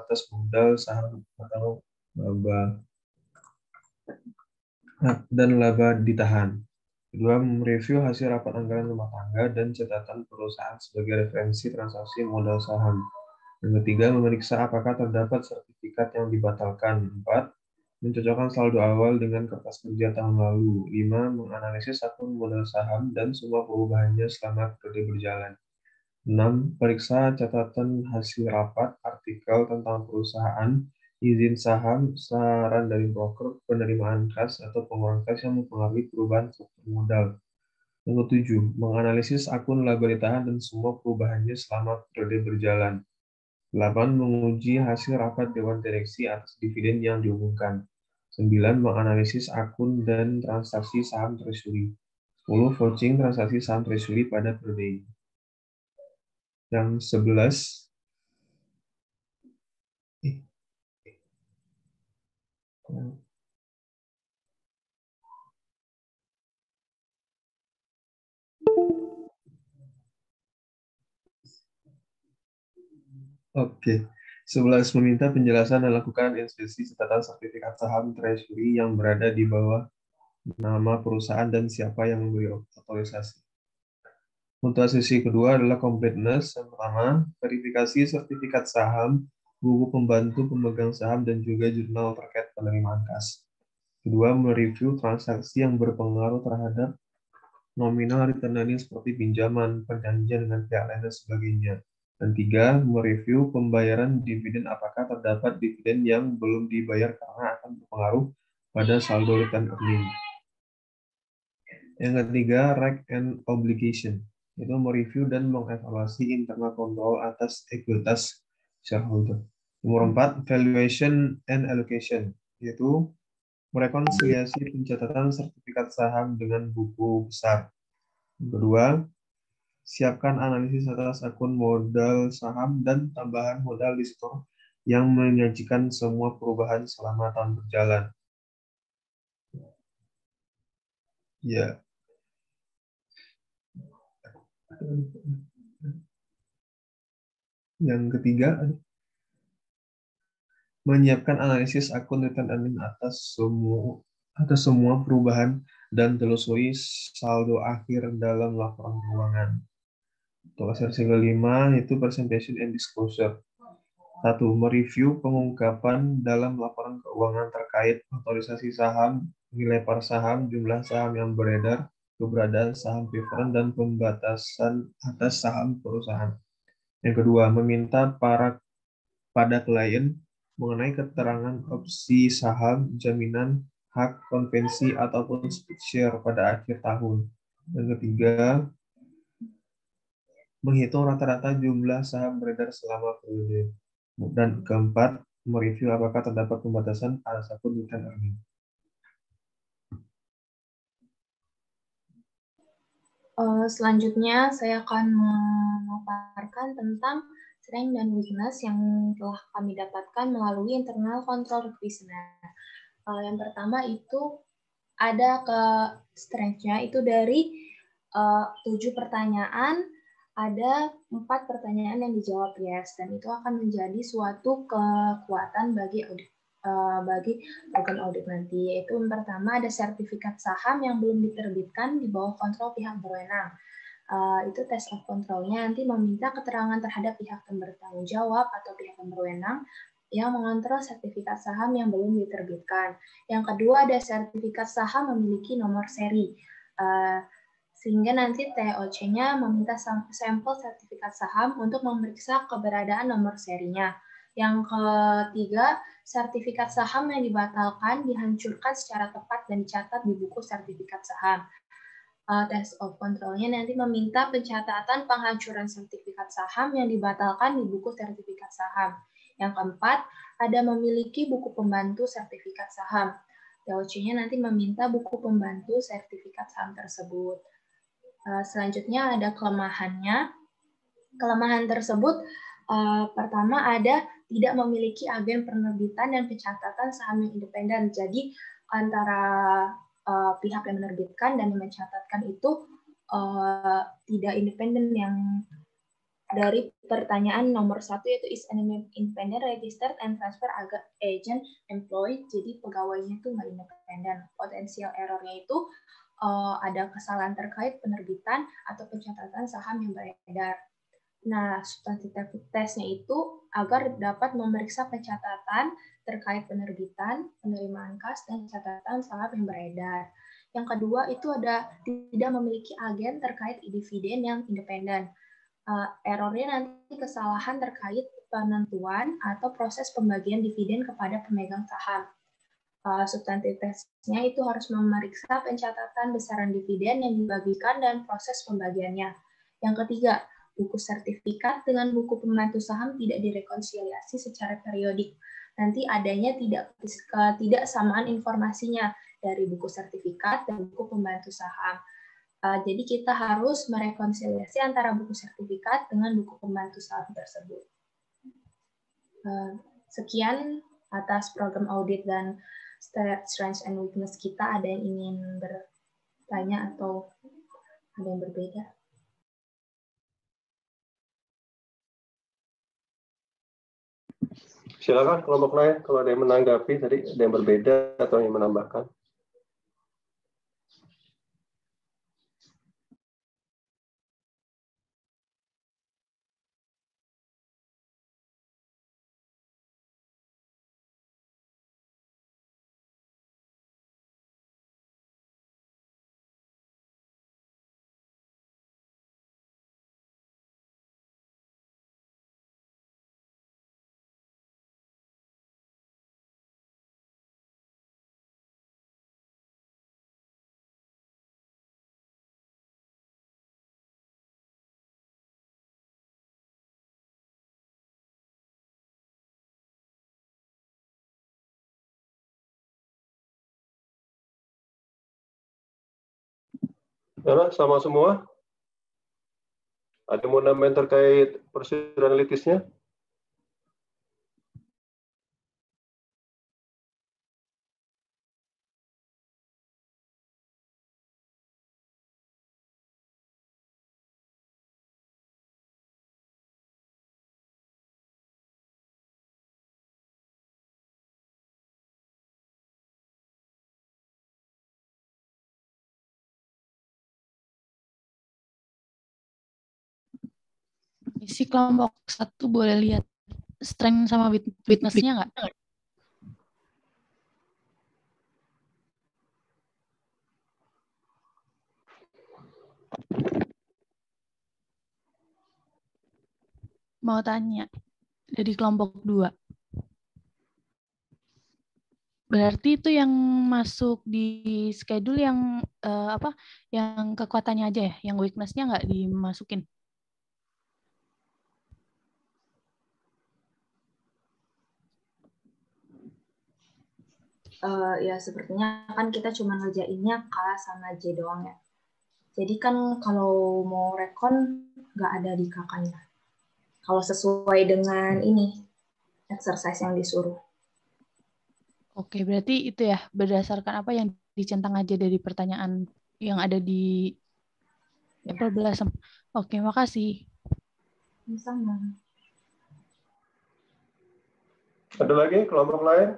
atas modal saham atau laba dan laba ditahan. Kedua, mereview hasil rapat anggaran rumah tangga dan catatan perusahaan sebagai referensi transaksi modal saham. Yang ketiga, memeriksa apakah terdapat sertifikat yang dibatalkan. 4. Mencocokkan saldo awal dengan kertas kerja tahun lalu. 5. Menganalisis akun modal saham dan semua perubahannya selama periode berjalan. 6. Periksa catatan hasil rapat, artikel tentang perusahaan, izin saham, saran dari broker, penerimaan kas, atau pengeluaran kas yang mempengaruhi perubahan struktur modal. Yang ketujuh, menganalisis akun laba ditahan dan semua perubahannya selama periode berjalan. 8. Menguji hasil rapat Dewan Direksi atas dividen yang diumumkan. 9. Menganalisis akun dan transaksi saham treasury. 10. Vouching transaksi saham treasury pada periode ini. Yang 11. Oke. 11. Meminta penjelasan dan lakukan inspeksi catatan sertifikat saham treasury yang berada di bawah nama perusahaan dan siapa yang memberi otorisasi. Untuk sesi kedua adalah completeness. Yang pertama, verifikasi sertifikat saham, buku pembantu pemegang saham, dan juga jurnal terkait penerimaan kas. Kedua, mereview transaksi yang berpengaruh terhadap nominal return earnings seperti pinjaman, perjanjian dengan pihak lain, dan sebagainya. Dan tiga, mereview pembayaran dividen apakah terdapat dividen yang belum dibayar karena akan berpengaruh pada saldo return earning. Yang ketiga, reg and obligation, yaitu mereview dan mengevaluasi internal control atas ekuitas shareholder. Nomor 4, valuation and allocation, yaitu merekonsiliasi pencatatan sertifikat saham dengan buku besar. Yang kedua, siapkan analisis atas akun modal saham dan tambahan modal di store yang menyajikan semua perubahan selama tahun berjalan. Ya. Yang ketiga, menyiapkan analisis akun return earning atas semua perubahan dan telusuri saldo akhir dalam laporan keuangan. Untuk sesi kelima itu presentation and disclosure. 1. Mereview pengungkapan dalam laporan keuangan terkait otorisasi saham, nilai par saham, jumlah saham yang beredar, keberadaan saham preferred, dan pembatasan atas saham perusahaan. Yang kedua, meminta pada klien mengenai keterangan opsi saham, jaminan, hak, konvensi, ataupun split share pada akhir tahun. Yang ketiga, menghitung rata-rata jumlah saham beredar selama periode. Dan keempat, mereview apakah terdapat pembatasan atas akun return earning. Selanjutnya, saya akan memaparkan tentang strength dan weakness yang telah kami dapatkan melalui internal control questionnaire. Yang pertama itu ada ke strength-nya itu dari 7 pertanyaan, ada 4 pertanyaan yang dijawab yes, dan itu akan menjadi suatu kekuatan bagi program audit nanti. Yaitu yang pertama ada sertifikat saham yang belum diterbitkan di bawah kontrol pihak berwenang. Itu test of control-nya nanti meminta keterangan terhadap pihak yang bertanggung jawab atau pihak yang berwenang yang mengontrol sertifikat saham yang belum diterbitkan. Yang kedua ada sertifikat saham memiliki nomor seri. Sehingga nanti TOC-nya meminta sampel sertifikat saham untuk memeriksa keberadaan nomor serinya. Yang ketiga, sertifikat saham yang dibatalkan dihancurkan secara tepat dan dicatat di buku sertifikat saham. Test of control-nya nanti meminta pencatatan penghancuran sertifikat saham yang dibatalkan di buku sertifikat saham. Yang keempat, ada memiliki buku pembantu sertifikat saham. TOC-nya nanti meminta buku pembantu sertifikat saham tersebut. Selanjutnya ada kelemahannya. Kelemahan tersebut pertama ada tidak memiliki agen penerbitan dan pencatatan saham yang independen. Jadi antara pihak yang menerbitkan dan yang mencatatkan itu tidak independen yang dari pertanyaan nomor 1 yaitu is an independent registered and transfer agent employed. Jadi pegawainya itu nggak independen. Potensial errornya itu ada kesalahan terkait penerbitan atau pencatatan saham yang beredar. Nah, substantive testnya itu agar dapat memeriksa pencatatan terkait penerbitan, penerimaan kas, dan catatan saham yang beredar. Yang kedua itu ada tidak memiliki agen terkait dividen yang independen. Errornya nanti kesalahan terkait penentuan atau proses pembagian dividen kepada pemegang saham. Substantif tesnya itu harus memeriksa pencatatan besaran dividen yang dibagikan dan proses pembagiannya. Yang ketiga, buku sertifikat dengan buku pembantu saham tidak direkonsiliasi secara periodik. Nanti adanya tidak samaan informasinya dari buku sertifikat dan buku pembantu saham. Jadi kita harus merekonsiliasi antara buku sertifikat dengan buku pembantu saham tersebut. Sekian atas program audit dan strengths and weakness kita. Ada yang ingin bertanya atau ada yang berbeda? Silakan kelompok lain kalau ada yang menanggapi tadi, ada yang berbeda atau yang menambahkan. Ya, sama semua? Ada yang mau nambahin terkait prosedur analitisnya? Isi kelompok 1 boleh lihat strength sama weakness-nya nggak? Mau tanya dari kelompok 2. Berarti itu yang masuk di schedule yang yang kekuatannya aja ya, yang weakness-nya nggak dimasukin? Ya sepertinya kan kita cuma ngerjainnya K sama J doang ya. Jadi kan kalau mau rekon nggak ada di kakaknya. Kalau sesuai dengan ini exercise yang disuruh. Oke, berarti itu ya berdasarkan apa yang dicentang aja dari pertanyaan yang ada di Apple Blossom. Oke, makasih. Sama. Ada lagi kelompok lain?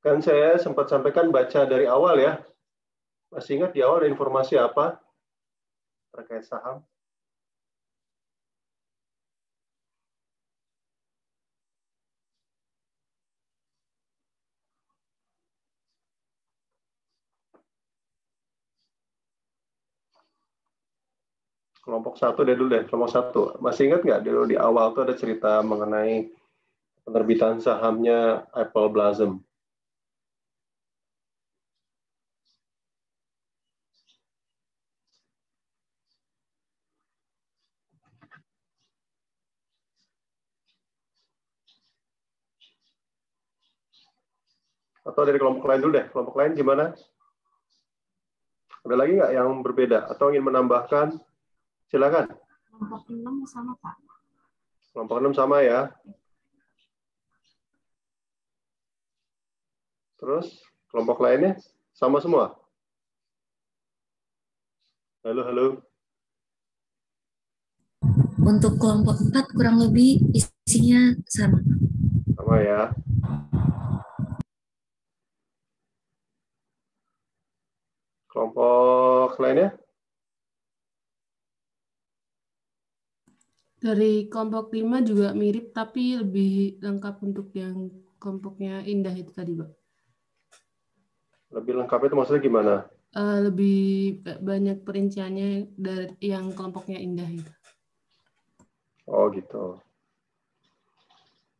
Kan saya sempat sampaikan baca dari awal ya. Masih ingat di awal ada informasi apa terkait saham? Kelompok 1 deh dulu deh, kelompok 1. Masih ingat nggak dulu di awal tuh ada cerita mengenai penerbitan sahamnya Apple Blossom? Atau dari kelompok lain dulu deh, kelompok lain gimana? Ada lagi nggak yang berbeda atau ingin menambahkan? Silakan. Kelompok 6 sama Pak. Kelompok 6 sama ya. Terus kelompok lainnya sama semua? Halo, halo. Untuk kelompok 4 kurang lebih isinya sama. Sama ya. Kelompok lainnya? Dari kelompok 5 juga mirip, tapi lebih lengkap untuk yang kelompoknya Indah itu tadi, Pak. Lebih lengkap itu maksudnya gimana? Lebih banyak perinciannya dari yang kelompoknya Indah itu. Oh gitu.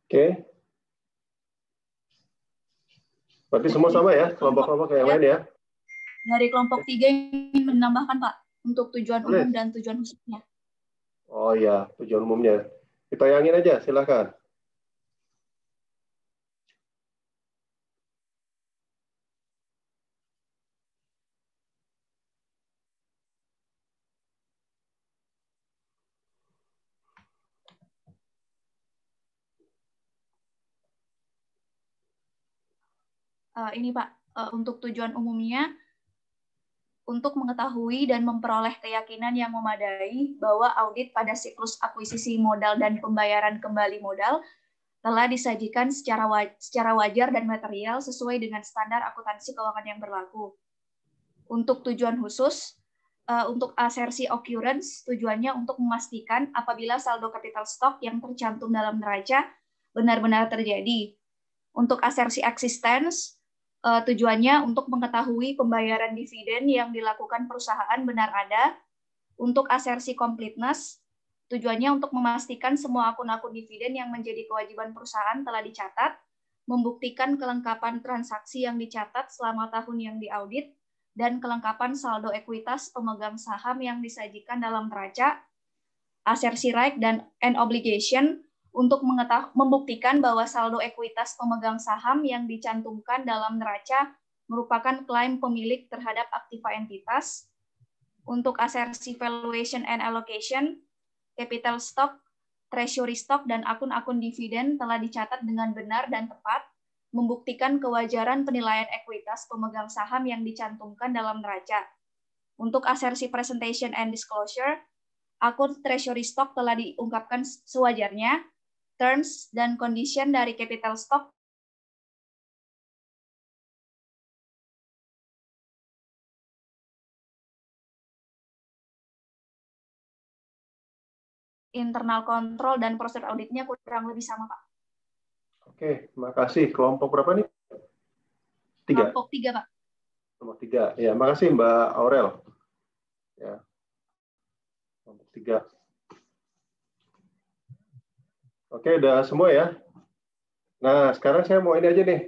Oke. Berarti semua sama ya, kelompok-kelompok yang lain ya? Dari kelompok 3 ingin menambahkan, Pak, untuk tujuan Boleh. umum dan tujuan khususnya. Oh ya, tujuan umumnya. Ditayangin aja, silakan. Ini Pak, untuk tujuan umumnya, untuk mengetahui dan memperoleh keyakinan yang memadai bahwa audit pada siklus akuisisi modal dan pembayaran kembali modal telah disajikan secara wajar dan material sesuai dengan standar akuntansi keuangan yang berlaku. Untuk tujuan khusus, untuk asersi occurrence, tujuannya untuk memastikan apabila saldo capital stock yang tercantum dalam neraca benar-benar terjadi. Untuk asersi existence, tujuannya untuk mengetahui pembayaran dividen yang dilakukan perusahaan benar ada. Untuk asersi completeness, tujuannya untuk memastikan semua akun-akun dividen yang menjadi kewajiban perusahaan telah dicatat, membuktikan kelengkapan transaksi yang dicatat selama tahun yang diaudit, dan kelengkapan saldo ekuitas pemegang saham yang disajikan dalam neraca. Asersi right and obligation, untuk membuktikan bahwa saldo ekuitas pemegang saham yang dicantumkan dalam neraca merupakan klaim pemilik terhadap aktiva entitas. Untuk asersi valuation and allocation, capital stock, treasury stock, dan akun-akun dividen telah dicatat dengan benar dan tepat, membuktikan kewajaran penilaian ekuitas pemegang saham yang dicantumkan dalam neraca. Untuk asersi presentation and disclosure, akun treasury stock telah diungkapkan sewajarnya, terms dan condition dari capital stock internal control dan proses auditnya kurang lebih sama, Pak. Oke, terima kasih. Kelompok berapa nih? 3. Kelompok 3, Pak. Kelompok 3. Ya, makasih Mbak Aurel. Ya. Kelompok 3. Oke, udah semua ya. Nah, sekarang saya mau ini aja nih.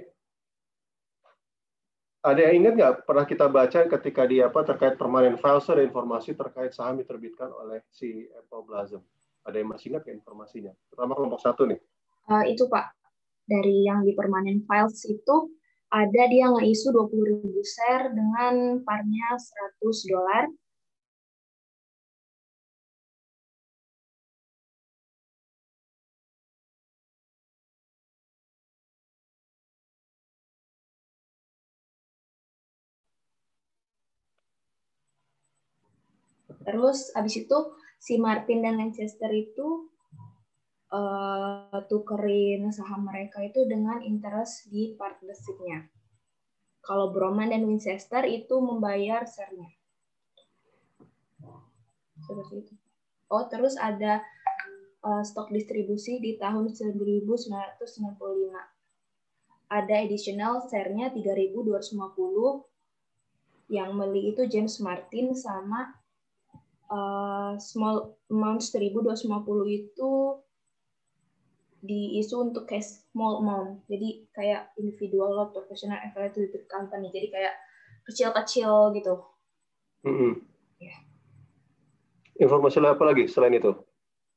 Ada yang ingat nggak pernah kita baca ketika di terkait permanent files ada informasi terkait saham diterbitkan oleh si Apple Blossom. Ada yang masih ingat nggak informasinya? Terutama kelompok 1 nih. Itu Pak, dari yang di permanent files itu ada dia nge-issue 20.000 share dengan par-nya $100. Terus abis itu si Martin dan Lancaster itu tukerin saham mereka itu dengan interest di partnership-nya. Kalau Broman dan Winchester itu membayar share-nya. Seperti itu. Oh, terus ada stok distribusi di tahun 1995. Ada additional share-nya 3.250. Yang beli itu James Martin sama small amount 1.250 itu diisu untuk cash small amount. Jadi kayak individual lot professional affiliated company. Jadi kayak kecil-kecil gitu. Ya. Informasi apa lagi selain itu?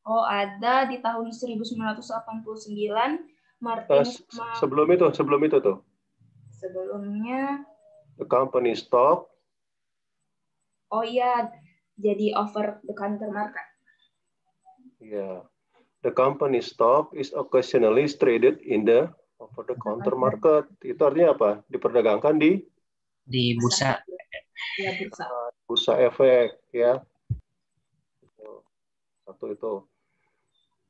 Oh, ada di tahun 1989 Martin sebelum itu tuh. Sebelumnya The company stock. Oh iya, jadi over the counter market. Yeah. The company stock is occasionally traded in the over the counter market. Itu artinya apa? Diperdagangkan di bursa. Ya, bursa. bursa efek ya. Satu itu.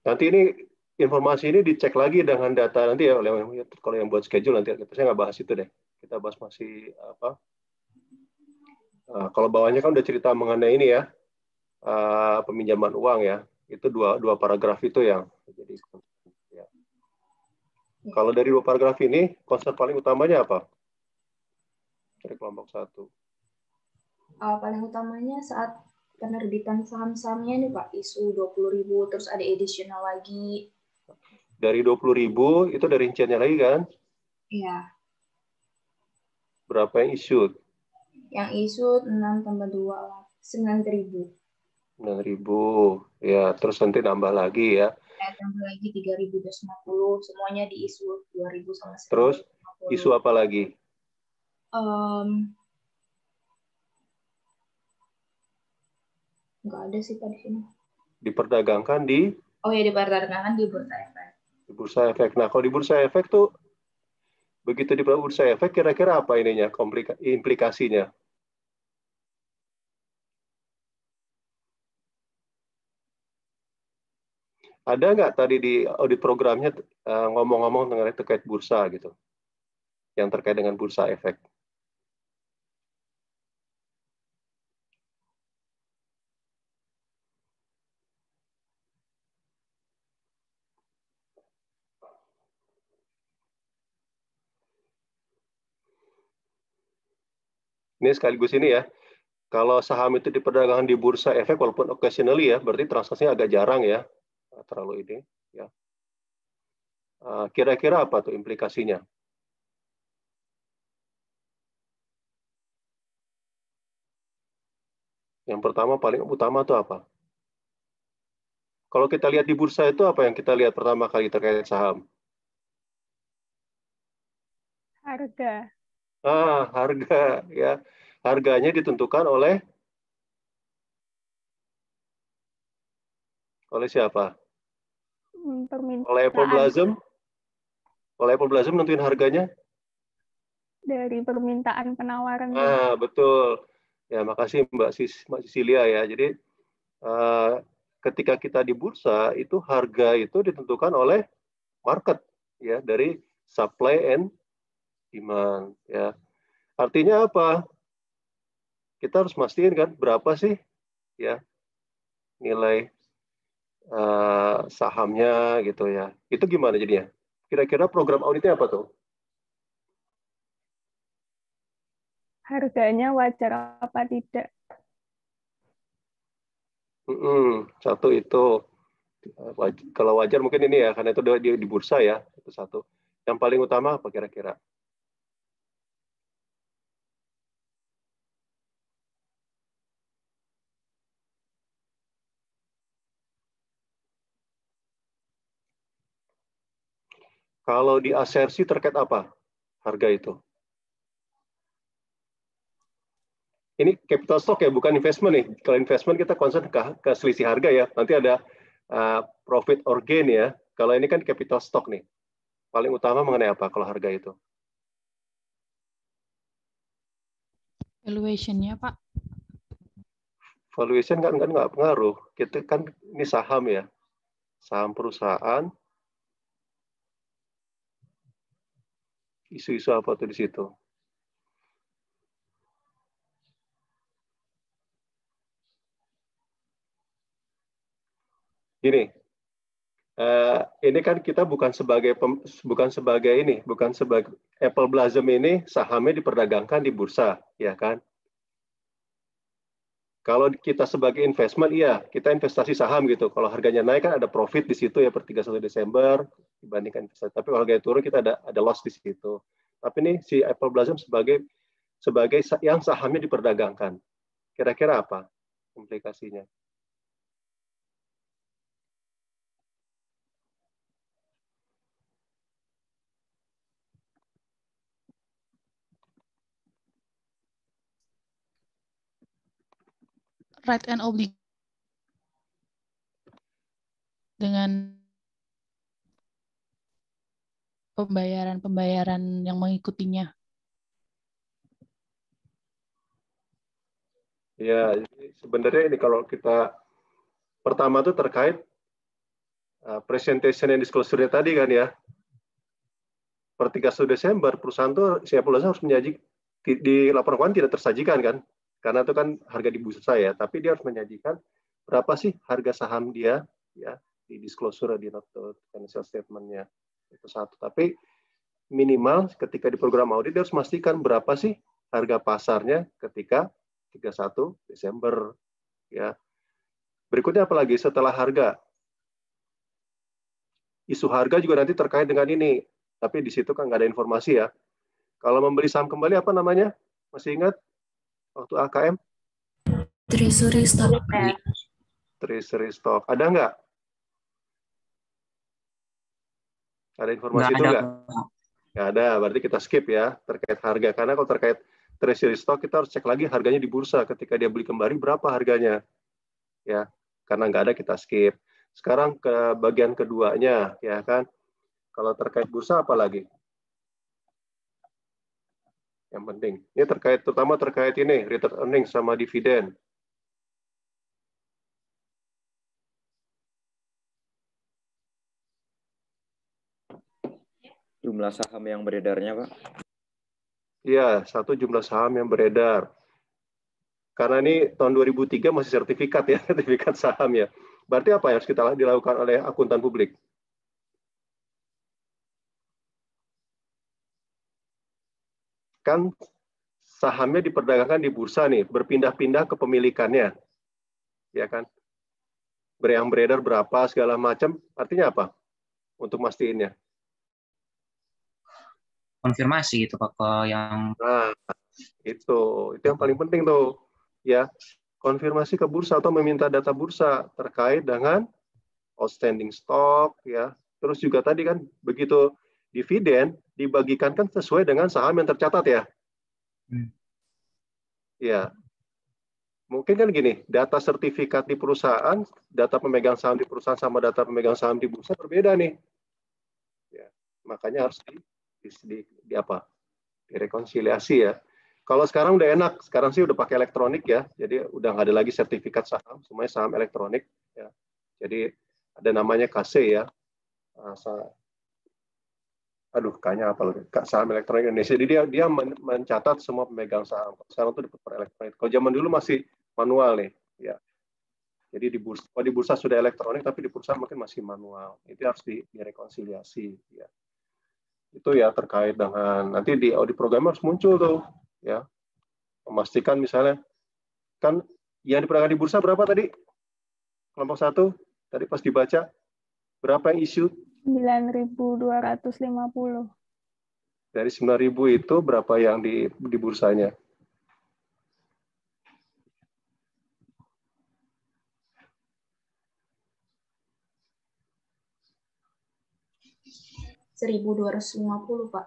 Nanti ini informasi ini dicek lagi dengan data nanti ya kalau yang buat schedule nanti saya nggak bahas itu deh. Kita bahas masih apa? Kalau bawahnya kan udah cerita mengenai ini ya, peminjaman uang ya. Itu dua paragraf itu yang jadi ya. Kalau dari dua paragraf ini, konsep paling utamanya apa? Dari kelompok 1. Paling utamanya saat penerbitan saham-sahamnya nih Pak, isu 20.000, terus ada additional lagi. Dari 20.000 itu dari rinciannya lagi kan? Iya. Berapa yang issued? Yang issued 6 tambah 2, 9.000. 9.000. Ya, terus nanti nambah lagi ya. Tambah lagi 3.250, semuanya di isu 2.000 sama 1.050. Terus isu apa lagi? Nggak ada sih Pak di sini. Diperdagangkan di? Oh ya, diperdagangkan di bursa efek. Di bursa efek. Nah, kalau di bursa efek tuh, begitu di bursa efek, kira-kira apa ininya, implikasinya? Ada nggak tadi di audit programnya ngomong-ngomong mengenai terkait bursa gitu? Yang terkait dengan bursa efek. Ini sekaligus ini ya, kalau saham itu diperdagangkan di bursa efek walaupun occasionally ya, berarti transaksinya agak jarang ya, terlalu ini ya. Kira-kira apa tuh implikasinya? Yang pertama paling utama tuh apa? Kalau kita lihat di bursa itu apa yang kita lihat pertama kali terkait saham? Harga. Harga ya. Harganya ditentukan oleh siapa? Oleh Apple Blossom. Oleh Apple Blossom nentuin harganya? Dari permintaan penawaran. Betul. Ya, makasih Mbak Cecilia ya. Jadi ketika kita di bursa itu harga itu ditentukan oleh market ya, dari supply and demand ya. Artinya apa? Kita harus mastiin kan berapa sih ya nilai sahamnya gitu ya. Itu gimana jadinya? Kira-kira program auditnya apa tuh? Harganya wajar apa tidak? Satu itu. Kalau wajar mungkin ini ya, karena itu di bursa ya. Itu satu. Yang paling utama apa kira-kira? Kalau di asersi terkait apa harga itu? Ini capital stock ya, bukan investment nih. Kalau investment kita concern ke selisih harga ya. Nanti ada profit or gain ya. Kalau ini kan capital stock nih. Paling utama mengenai apa kalau harga itu? Valuation-nya, Pak. Valuation kan nggak pengaruh. Kita kan ini saham ya. Saham perusahaan. Isu-isu apa tuh di situ? Gini, ini kan kita bukan sebagai Apple Blossom ini sahamnya diperdagangkan di bursa, ya kan? Kalau kita sebagai investment, iya, kita investasi saham gitu. Kalau harganya naik kan ada profit di situ ya per 31 Desember dibandingkan investasi. Tapi kalau harganya turun kita ada loss di situ. Tapi ini si Apple Blossom sebagai yang sahamnya diperdagangkan. Kira-kira apa implikasinya? Right and obligation dengan pembayaran yang mengikutinya. Ya, sebenarnya ini kalau kita pertama tuh terkait presentation and disclosure tadi kan ya. Per 31 Desember perusahaan tuh share harus menyajikan di laporan keuangan tidak tersajikan kan, karena itu kan harga di bursa ya, tapi dia harus menyajikan berapa sih harga saham dia ya di disclosure di note financial statement-nya. Itu satu. Tapi minimal ketika di program audit dia harus memastikan berapa sih harga pasarnya ketika 31 Desember ya. Berikutnya apalagi setelah harga. Isu harga juga nanti terkait dengan ini, tapi di situ kan nggak ada informasi ya. Kalau membeli saham kembali apa namanya? Masih ingat waktu AKM? Treasury stock. Treasury stock. Ada nggak? Ada informasi itu nggak? Nggak ada, berarti kita skip ya terkait harga. Karena kalau terkait treasury stock kita harus cek lagi harganya di bursa ketika dia beli kembali berapa harganya. Ya, karena nggak ada kita skip. Sekarang ke bagian keduanya ya kan. Kalau terkait bursa apa lagi? Yang penting. Ini terkait terutama terkait ini return earnings sama dividen. Jumlah saham yang beredarnya, Pak? Iya, satu jumlah saham yang beredar. Karena ini tahun 2003 masih sertifikat ya, sertifikat saham ya. Berarti apa yang harus kita dilakukan oleh akuntan publik? Kan sahamnya diperdagangkan di bursa nih, berpindah-pindah kepemilikannya. Ya kan? Yang beredar berapa, segala macam. Artinya apa? Untuk mastiinnya. Konfirmasi itu Pak ke yang itu yang paling penting tuh ya, konfirmasi ke bursa atau meminta data bursa terkait dengan outstanding stock ya. Terus juga tadi kan begitu dividen dibagikan kan sesuai dengan saham yang tercatat ya. Ya. Mungkin kan gini, data sertifikat di perusahaan, data pemegang saham di perusahaan sama data pemegang saham di bursa berbeda nih. Ya, makanya harus direkonsiliasi ya. Kalau sekarang udah enak, sekarang sih udah pakai elektronik ya, jadi udah nggak ada lagi sertifikat saham, semuanya saham elektronik ya. Jadi ada namanya KC ya, kayaknya apa loh, saham elektronik Indonesia. Jadi dia mencatat semua pemegang saham. Sekarang tuh per elektronik. Kalau zaman dulu masih manual nih ya. Jadi di bursa sudah elektronik, tapi di perusahaan mungkin masih manual. Itu harus direkonsiliasi ya. Itu ya terkait dengan nanti di audit program harus muncul tuh ya, memastikan misalnya kan yang diperdagangkan di bursa berapa tadi, kelompok 1 tadi pas dibaca berapa yang issue? 9.250. Dari 9.000 itu berapa yang di bursanya? $1.250 Pak.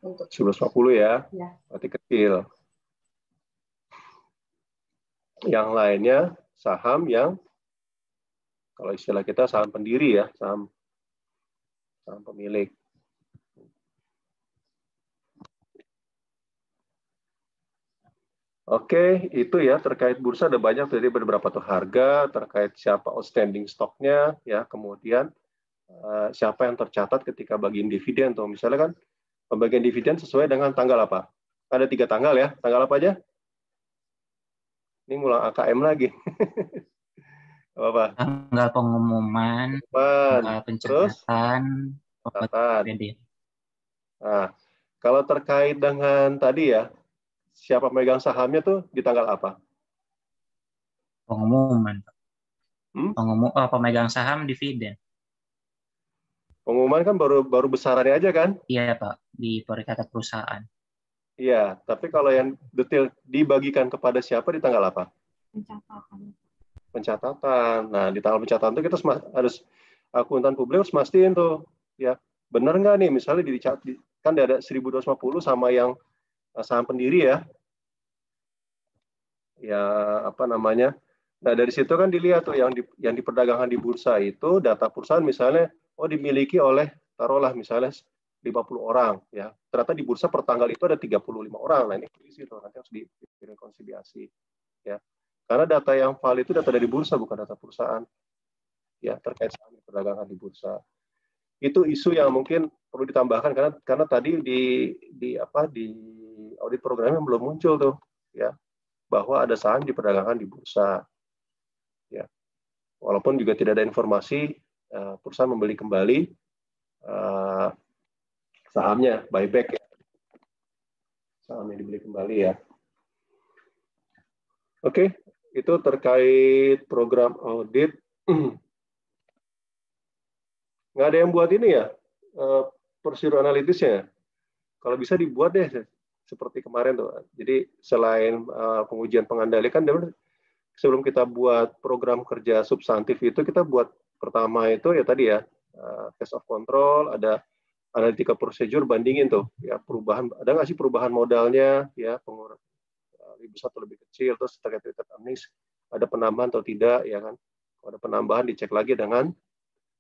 Untuk 1.250 ya, berarti kecil. Yang lainnya saham yang kalau istilah kita saham pendiri ya, saham pemilik. Oke, itu ya terkait bursa ada banyak, jadi beberapa tuh harga, terkait siapa outstanding stoknya, ya kemudian siapa yang tercatat ketika bagian dividen tuh, misalnya kan pembagian dividen sesuai dengan tanggal apa? Ada 3 tanggal ya, tanggal apa aja? Ini ngulang AKM lagi. Apa? Tanggal pengumuman, tanggal pencatatan, Nah, kalau terkait dengan tadi ya, siapa megang sahamnya tuh di tanggal apa? Pengumuman. Pemegang saham dividen. Pengumuman kan baru besarannya aja kan? Iya Pak, di perikatan perusahaan. Iya, tapi kalau yang detail dibagikan kepada siapa di tanggal apa? Pencatatan. Nah, di tanggal pencatatan itu kita harus akuntan publik harus mastiin tuh, ya benar nggak nih? Misalnya kan ada 1.250 sama yang saham pendiri ya. Ya apa namanya? Nah dari situ kan dilihat tuh yang diperdagangkan di bursa itu data perusahaan misalnya dimiliki oleh taruhlah misalnya 50 orang ya. Ternyata di bursa per tanggal itu ada 35 orang. Nah, ini polisi tuh nanti harus direkonsiliasi ya. Karena data yang valid itu data dari bursa, bukan data perusahaan. Ya, terkait saham perdagangan di bursa. Itu isu yang mungkin perlu ditambahkan karena tadi di audit programnya belum muncul tuh ya, bahwa ada saham diperdagangkan di bursa. Ya. Walaupun juga tidak ada informasi perusahaan membeli kembali sahamnya, buyback ya. Sahamnya dibeli kembali ya. Oke, itu terkait program audit. Nggak ada yang buat ini ya, prosedur analitisnya. Kalau bisa dibuat deh, seperti kemarin tuh. Jadi selain pengujian pengendali, kan sebelum kita buat program kerja substantif itu, kita buat pertama itu ya tadi ya, test of control, ada analitika prosedur, bandingin tuh ya perubahan, ada nggak sih perubahan modalnya ya, lebih besar atau lebih kecil, terus terkait earnings ada penambahan atau tidak ya kan. Kalau ada penambahan dicek lagi dengan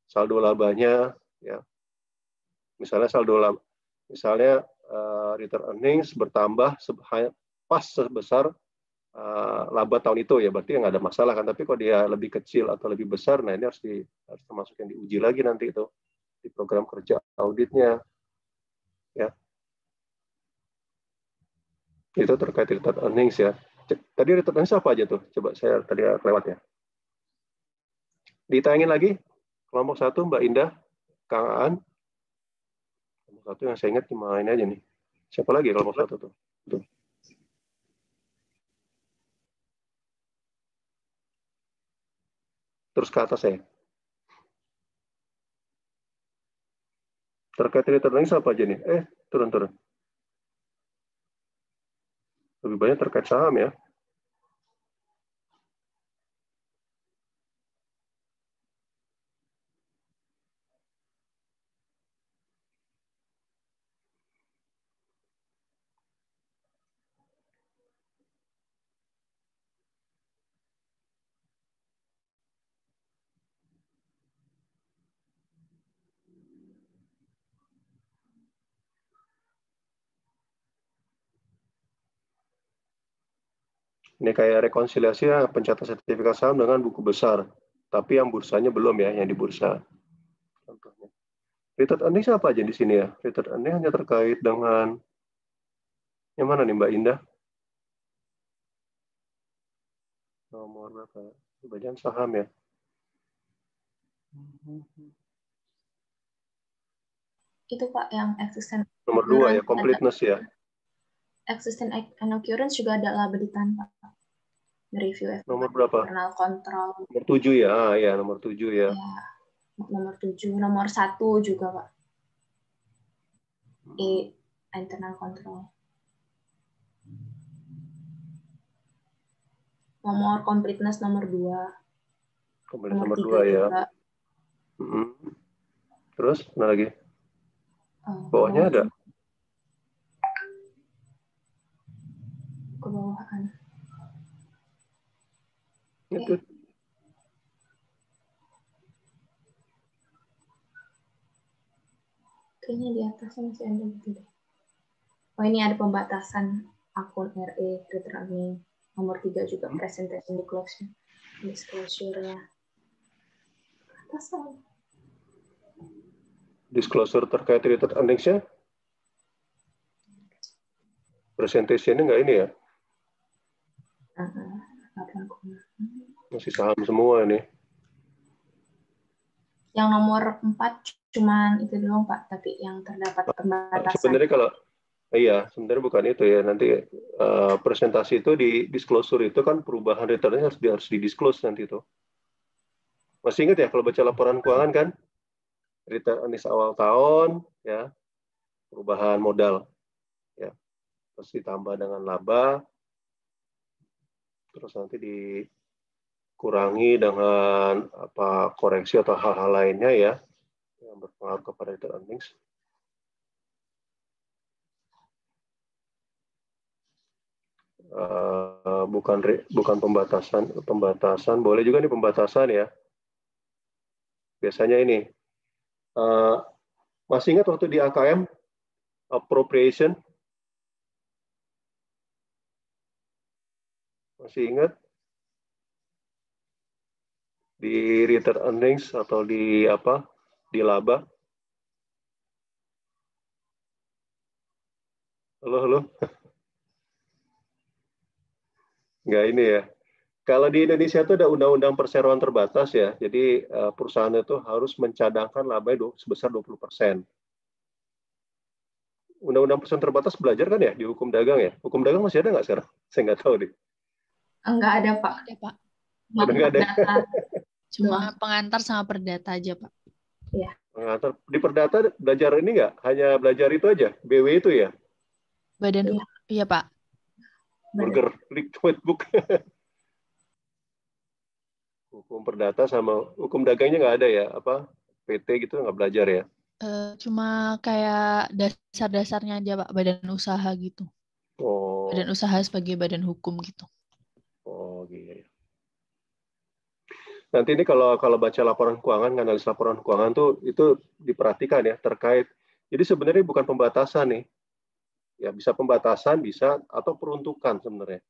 saldo labanya ya. Misalnya return earnings bertambah pas sebesar laba tahun itu ya, berarti nggak ada masalah kan. Tapi kalau dia lebih kecil atau lebih besar, nah ini harus termasuk yang diuji lagi nanti itu di program kerja auditnya ya. Itu terkait return earnings ya. Tadi return earnings apa aja tuh? Coba saya tadi lewat ya. Ditayangin lagi kelompok 1 Mbak Indah, Kang Aan. Kelompok 1 yang saya ingat cuma ini aja nih. Siapa lagi kelompok 1 tuh? Tuh. Terus ke atas saya. Terkait return earnings apa aja nih? Turun. Lebih banyak terkait saham ya. Ini kayak rekonsiliasi ya, pencatatan sertifikat saham dengan buku besar, tapi yang bursanya belum ya, yang di bursa. Contohnya. Return earnings apa aja di sini ya? Return earnings hanya terkait dengan yang mana nih Mbak Indah? Nomor berapa? Bagian saham ya. Itu Pak yang existent. Nomor 2 ya, completeness ya. Existing and occurrence juga ada labelitan Pak. Review nomor berapa? Internal control. Nomor 7 ya, ya nomor 7 ya. Nomor 7, nomor 1 juga Pak. Internal control. Nomor completeness nomor 2. Nomor 2 ya. Terus mana lagi? Bawahnya ada. Kebawahan. Itu. Kayaknya di atasnya masih ada gitu deh. Oh ini ada pembatasan akun RE, returning. Nomor 3 juga presentation disclosure-nya. Atasan. Disclosure terkait return earnings-nya? Presentation-nya nggak ini ya? Masih saham semua ini. Yang nomor 4 cuman itu doang Pak, tapi yang terdapat pembatasan. Sebenarnya kalau sebenarnya bukan itu ya. Nanti presentasi itu di disclosure itu kan perubahan return-nya harus di-disclose nanti itu. Masih ingat ya kalau baca laporan keuangan kan? Return earnings awal tahun ya, perubahan modal ya. Terus ditambah dengan laba. Terus nanti dikurangi dengan koreksi atau hal-hal lainnya ya yang berpengaruh kepada return earnings. Bukan pembatasan boleh juga nih pembatasan ya. Biasanya ini Masih ingat waktu di AKM appropriation? Masih ingat? Di return earnings atau di apa? Di laba? Halo? Nggak ini ya. Kalau di Indonesia itu ada undang-undang perseroan terbatas ya. Jadi perusahaan itu harus mencadangkan laba sebesar 20%. Undang-undang perseroan terbatas belajar kan ya di hukum dagang ya? Hukum dagang masih ada nggak sekarang? Saya nggak tahu deh. Enggak ada, Pak. Ada, Pak. Udah nggak ada. Cuma pengantar sama perdata aja, Pak. Iya. Pengantar. Di perdata belajar ini nggak? Hanya belajar itu aja? BW itu ya? Badan hukum. Iya, Pak. Burger liquid book. Hukum perdata sama hukum dagangnya nggak ada ya? Apa PT gitu nggak belajar ya? Cuma kayak dasar-dasarnya aja, Pak. Badan usaha gitu. Oh. Badan usaha sebagai badan hukum gitu. Oh, gitu. Nanti ini kalau baca laporan keuangan, analis laporan keuangan tuh itu diperhatikan ya terkait. Jadi sebenarnya bukan pembatasan nih. Ya bisa pembatasan, bisa atau peruntukan sebenarnya.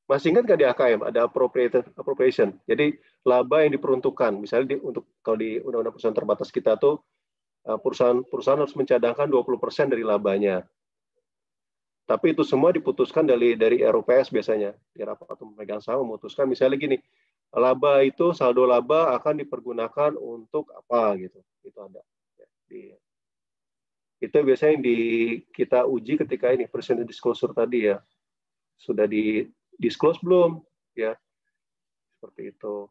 Masih ingat nggak di AKM ada appropriation? Jadi laba yang diperuntukkan. Misalnya kalau di Undang-Undang Perusahaan Terbatas kita tuh perusahaan harus mencadangkan 20% dari labanya. Tapi itu semua diputuskan dari RUPS biasanya. Di rapat pemegang saham memutuskan misalnya gini, laba itu saldo laba akan dipergunakan untuk apa gitu. Itu ada. Itu biasanya yang kita uji ketika ini percentage disclosure tadi ya. Sudah di disclose belum? Ya. Seperti itu.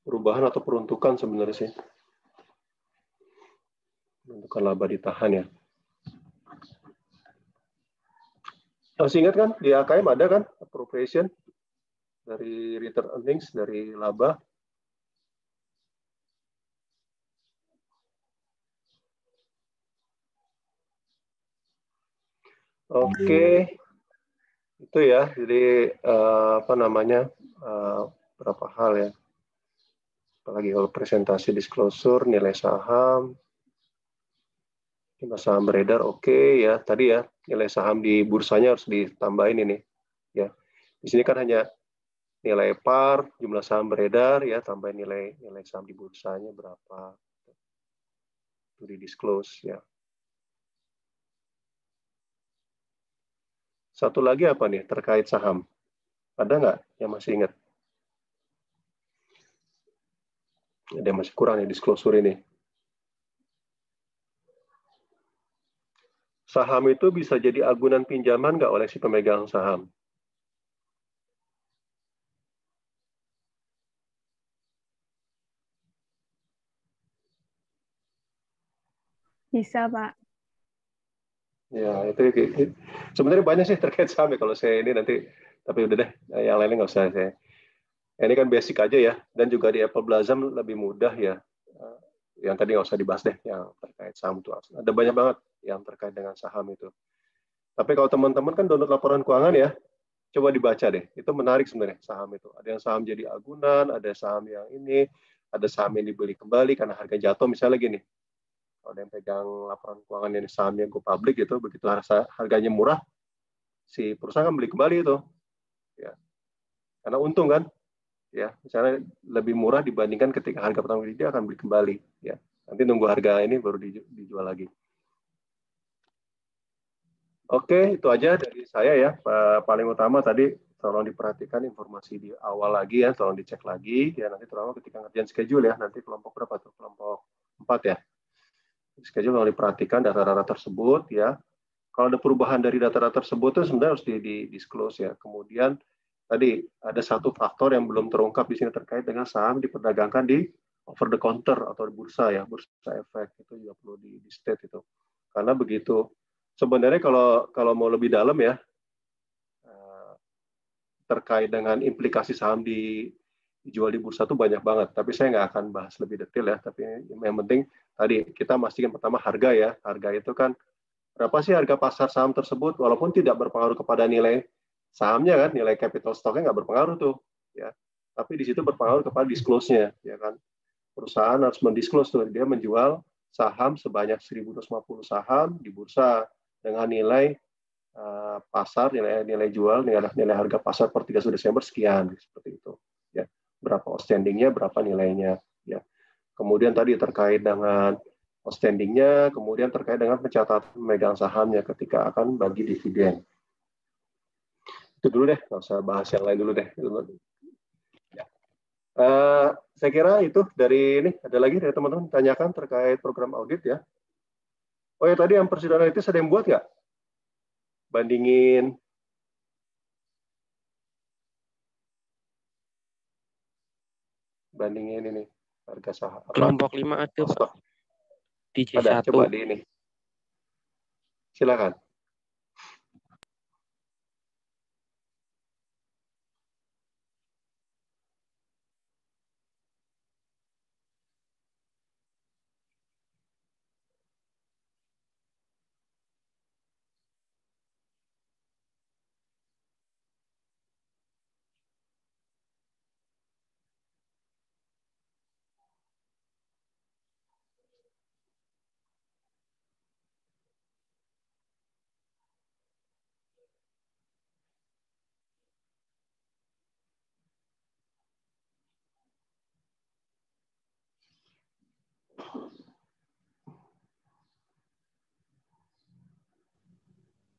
Perubahan atau peruntukan sebenarnya sih. Peruntukan laba ditahan ya. Masih ingat kan di AKM ada kan appropriation dari return earnings dari laba. Oke. Itu ya. Jadi apa namanya? Berapa hal ya. Apalagi kalau presentasi disclosure, nilai saham, nilai saham beredar, oke ya. Tadi ya nilai saham di bursanya harus ditambahin ini, ya. Di sini kan hanya nilai par, jumlah saham beredar, ya tambahin nilai saham di bursanya berapa, itu di disclose ya. Satu lagi apa nih terkait saham? Ada nggak yang masih ingat? Ada yang masih kurang ya disclosure ini. Saham itu bisa jadi agunan pinjaman nggak oleh si pemegang saham? Bisa, Pak. Ya, itu sebenarnya banyak sih terkait saham ya kalau saya ini nanti, tapi udah deh, yang lainnya nggak usah saya. Ini kan basic aja ya, dan juga di Apple Blossom lebih mudah ya. Yang tadi nggak usah dibahas deh, yang terkait saham itu. Ada banyak banget yang terkait dengan saham itu. Tapi kalau teman-teman kan download laporan keuangan ya, coba dibaca deh. Itu menarik sebenarnya saham itu. Ada yang saham jadi agunan, ada saham yang ini, ada saham yang dibeli kembali karena harga jatuh misalnya gini. Kalau ada yang pegang laporan keuangan yang sahamnya go public itu, begitu harganya murah, si perusahaan kan beli kembali itu. Ya. Karena untung kan. Ya, misalnya lebih murah dibandingkan ketika harga pertama kali dia akan beli kembali. Ya. Nanti nunggu harga ini baru dijual lagi. Oke, itu aja dari saya ya. Paling utama tadi tolong diperhatikan informasi di awal lagi ya, tolong dicek lagi ya, nanti terutama ketika ngerjain schedule ya, nanti kelompok berapa tuh? Kelompok 4 ya. Schedule tolong diperhatikan data-data tersebut ya. Kalau ada perubahan dari data-data tersebut itu sebenarnya harus di-disclose ya. Kemudian tadi ada satu faktor yang belum terungkap di sini terkait dengan saham diperdagangkan di over the counter atau di bursa ya, bursa efek itu juga perlu di-state itu. Karena begitu sebenarnya kalau mau lebih dalam ya terkait dengan implikasi saham dijual di bursa itu banyak banget. Tapi saya nggak akan bahas lebih detail ya. Tapi yang penting tadi kita pastikan pertama harga ya. Harga itu kan berapa sih harga pasar saham tersebut walaupun tidak berpengaruh kepada nilai sahamnya kan, nilai capital stock-nya nggak berpengaruh tuh, ya. Tapi di situ berpengaruh kepada disclose-nya, ya kan. Perusahaan harus mendisclose tuh, dia menjual saham sebanyak 1.250 saham di bursa dengan nilai pasar, nilai jual, nilai harga pasar per 31 Desember sekian, seperti itu. Ya, berapa outstanding-nya, berapa nilainya. Ya. Kemudian tadi terkait dengan outstanding-nya, kemudian terkait dengan pencatatan pemegang sahamnya ketika akan bagi dividen. Itu dulu deh, nggak usah bahas yang lain dulu deh. Ya. Saya kira itu dari ini, ada lagi dari teman-teman tanyakan terkait program audit ya. Oh ya, tadi yang prosedur analitis ada yang buat nggak? Bandingin ini harga saham. Kelompok 5 ada, Pak. Di C1. Ada, coba di ini. Silakan.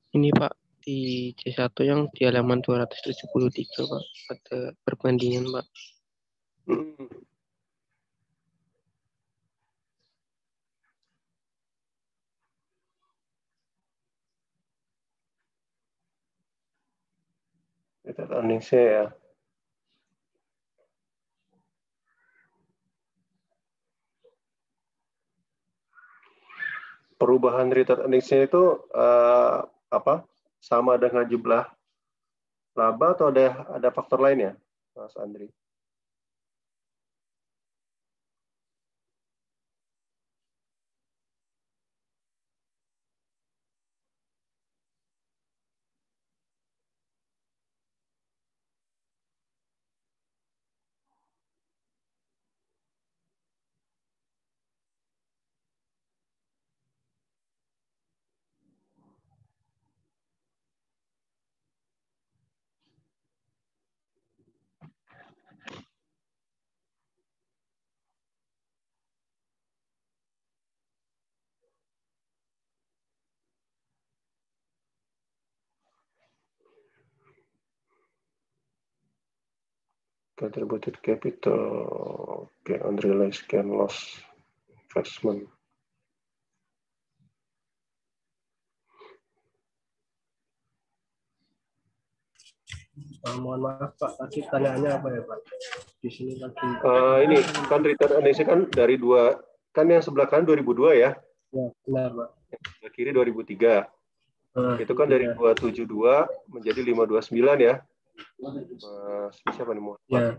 Ini Pak, di C1 yang di halaman 273 Pak, ada perbandingan Pak. Itu earnings-nya ya. Perubahan return earnings-nya itu sama dengan jumlah laba atau ada faktor lainnya, Mas Andri? Contributed capital, okay, unrealized gain loss investment. Mohon maaf Pak, tadi tanyaannya apa ya Pak? Di sini lagi. Ini kan return earnings kan dari kan yang sebelah kanan 2002 ya? Ya, benar Pak. Yang sebelah kiri 2003. Itu kan dari 272 menjadi 529 ya? Siapa nih? Ya.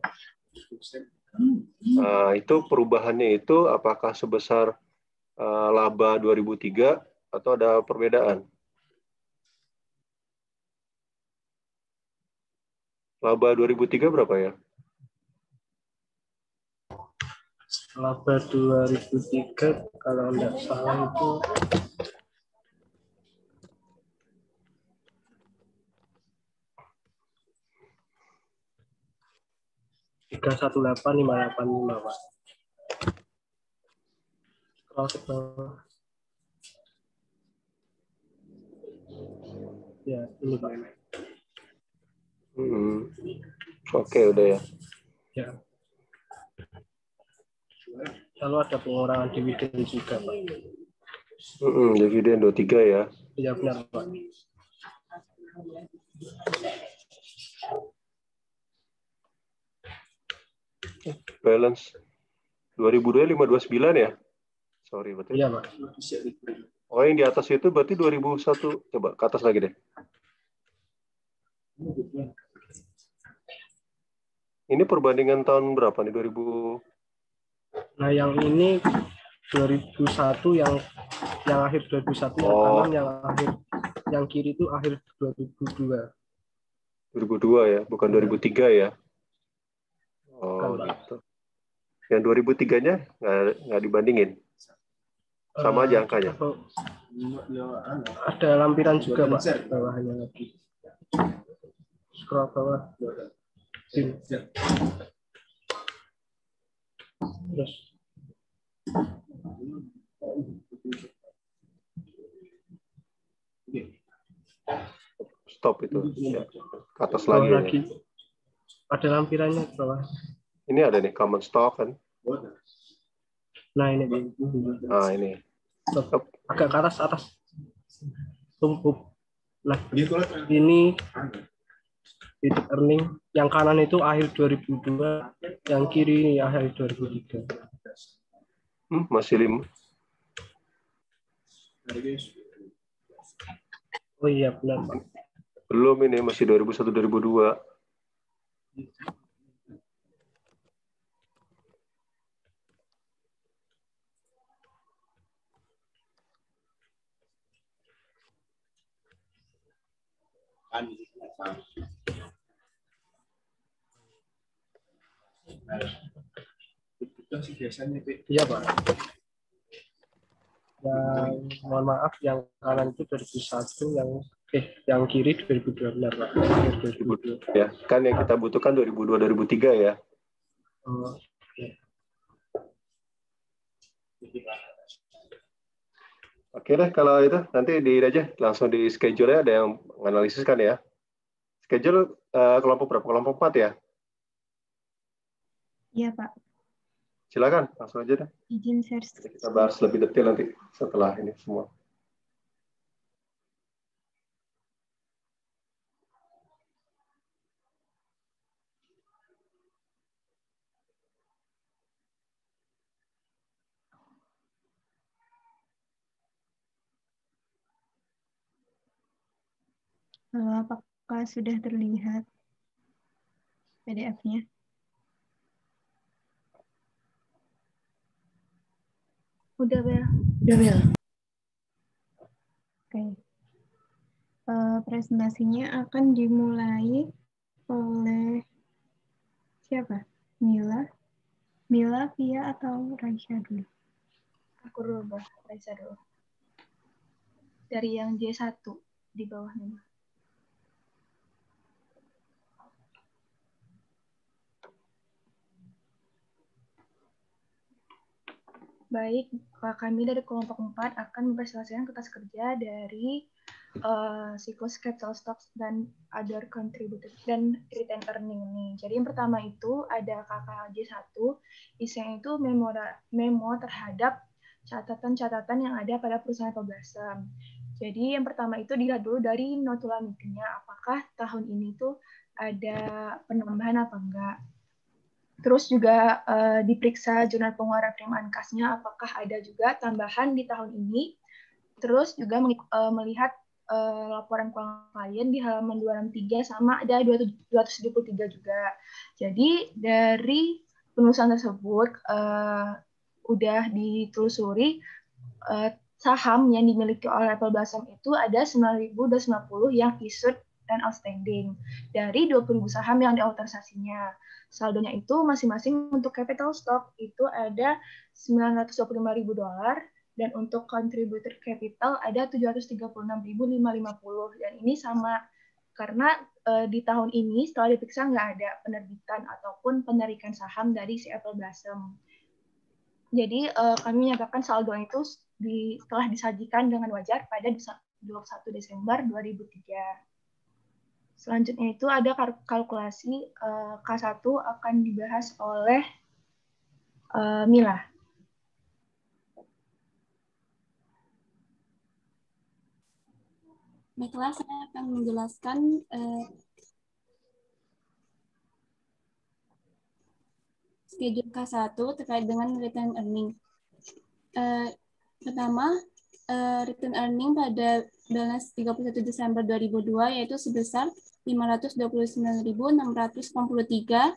Itu perubahannya itu apakah sebesar laba 2003 atau ada perbedaan? Laba 2003 berapa ya? Laba 2003 kalau tidak salah itu 318.585 Pak. Scroll ke bawah. Ya, ini Pak. Oke, udah ya. Ya. Lalu ada pengurangan dividen juga Pak. Dividen 23 ya. Iya benar Pak. Balance 2002 529 ya? Sorry, betul. Iya, Pak. Oh, yang di atas itu berarti 2001. Coba ke atas lagi deh. Ini perbandingan tahun berapa nih? 2000. Nah, yang ini 2001 yang akhir 2001 yang kanan, yang kiri itu akhir 2002. 2002 ya, bukan 2003 ya. Oh, gitu. Yang 2003-nya nggak dibandingin? Sama aja angkanya? Ada lampiran juga, Pak. Bawahnya lagi. Scroll bawah. Terus. Stop itu. Ya. Ke atas lagi. Ya. Ada lampirannya ke bawah. Ini ada nih, common stock kan. Nah, ini. Nah, ini. Stop. Agak ke atas. Tumpuk. Nah, ini itu earning. Yang kanan itu akhir 2002, yang kiri ini akhir 2003. Masih 5. Oh iya, benar, Pak. Belum, ini masih 2001-2002. Iya, Pak. Mohon maaf, yang kanan itu 2001, yang kiri 2002, benar, Pak. 2002. Ya, kan yang kita butuhkan 2002-2003 ya. Oh, ya. Oke deh, kalau itu nanti aja langsung di schedule-nya ada yang menganalisis kan ya. Schedule kelompok berapa? Kelompok 4 ya? Iya, Pak. Silakan, langsung aja deh. Izin share. Kita bahas lebih detail nanti setelah ini semua. Apakah sudah terlihat PDF-nya? Udah, Bel. Udah, Bel. Oke. Presentasinya akan dimulai oleh siapa? Mila, Via, atau Raisya dulu? Aku dulu, Bah. Raisya dulu. Dari yang J1 di bawahnya. Baik, kami dari kelompok 4 akan mempresentasikan kertas kerja dari siklus capital stocks dan other contributors dan return earning nih. Jadi yang pertama itu ada KKJ1, isinya itu memo terhadap catatan-catatan yang ada pada perusahaan atau Blasem. Jadi yang pertama itu dilihat dulu dari notula meetingnya, apakah tahun ini tuh ada penambahan atau enggak. Terus juga diperiksa jurnal pengeluaran penerimaan kasnya, apakah ada juga tambahan di tahun ini. Terus juga melihat laporan keuangan klien di halaman 263 sama ada 273 juga. Jadi dari penulisan tersebut udah ditelusuri saham yang dimiliki oleh Apple Blossom itu ada 9.290 yang issued dan outstanding dari 20.000 saham yang diautorisasinya. Saldonya itu masing-masing untuk capital stock itu ada $925.000 dan untuk contributor capital ada 736.550 dan ini sama karena di tahun ini setelah diperiksa nggak ada penerbitan ataupun penarikan saham dari si Apple Blossom. Jadi kami menyatakan saldo itu telah disajikan dengan wajar pada 21 Desember 2003. Selanjutnya itu ada kalkulasi K1 akan dibahas oleh Mila. Baiklah, saya akan menjelaskan schedule K1 terkait dengan return earning. Pertama, return earning pada balance 31 Desember 2002 yaitu sebesar 529.683.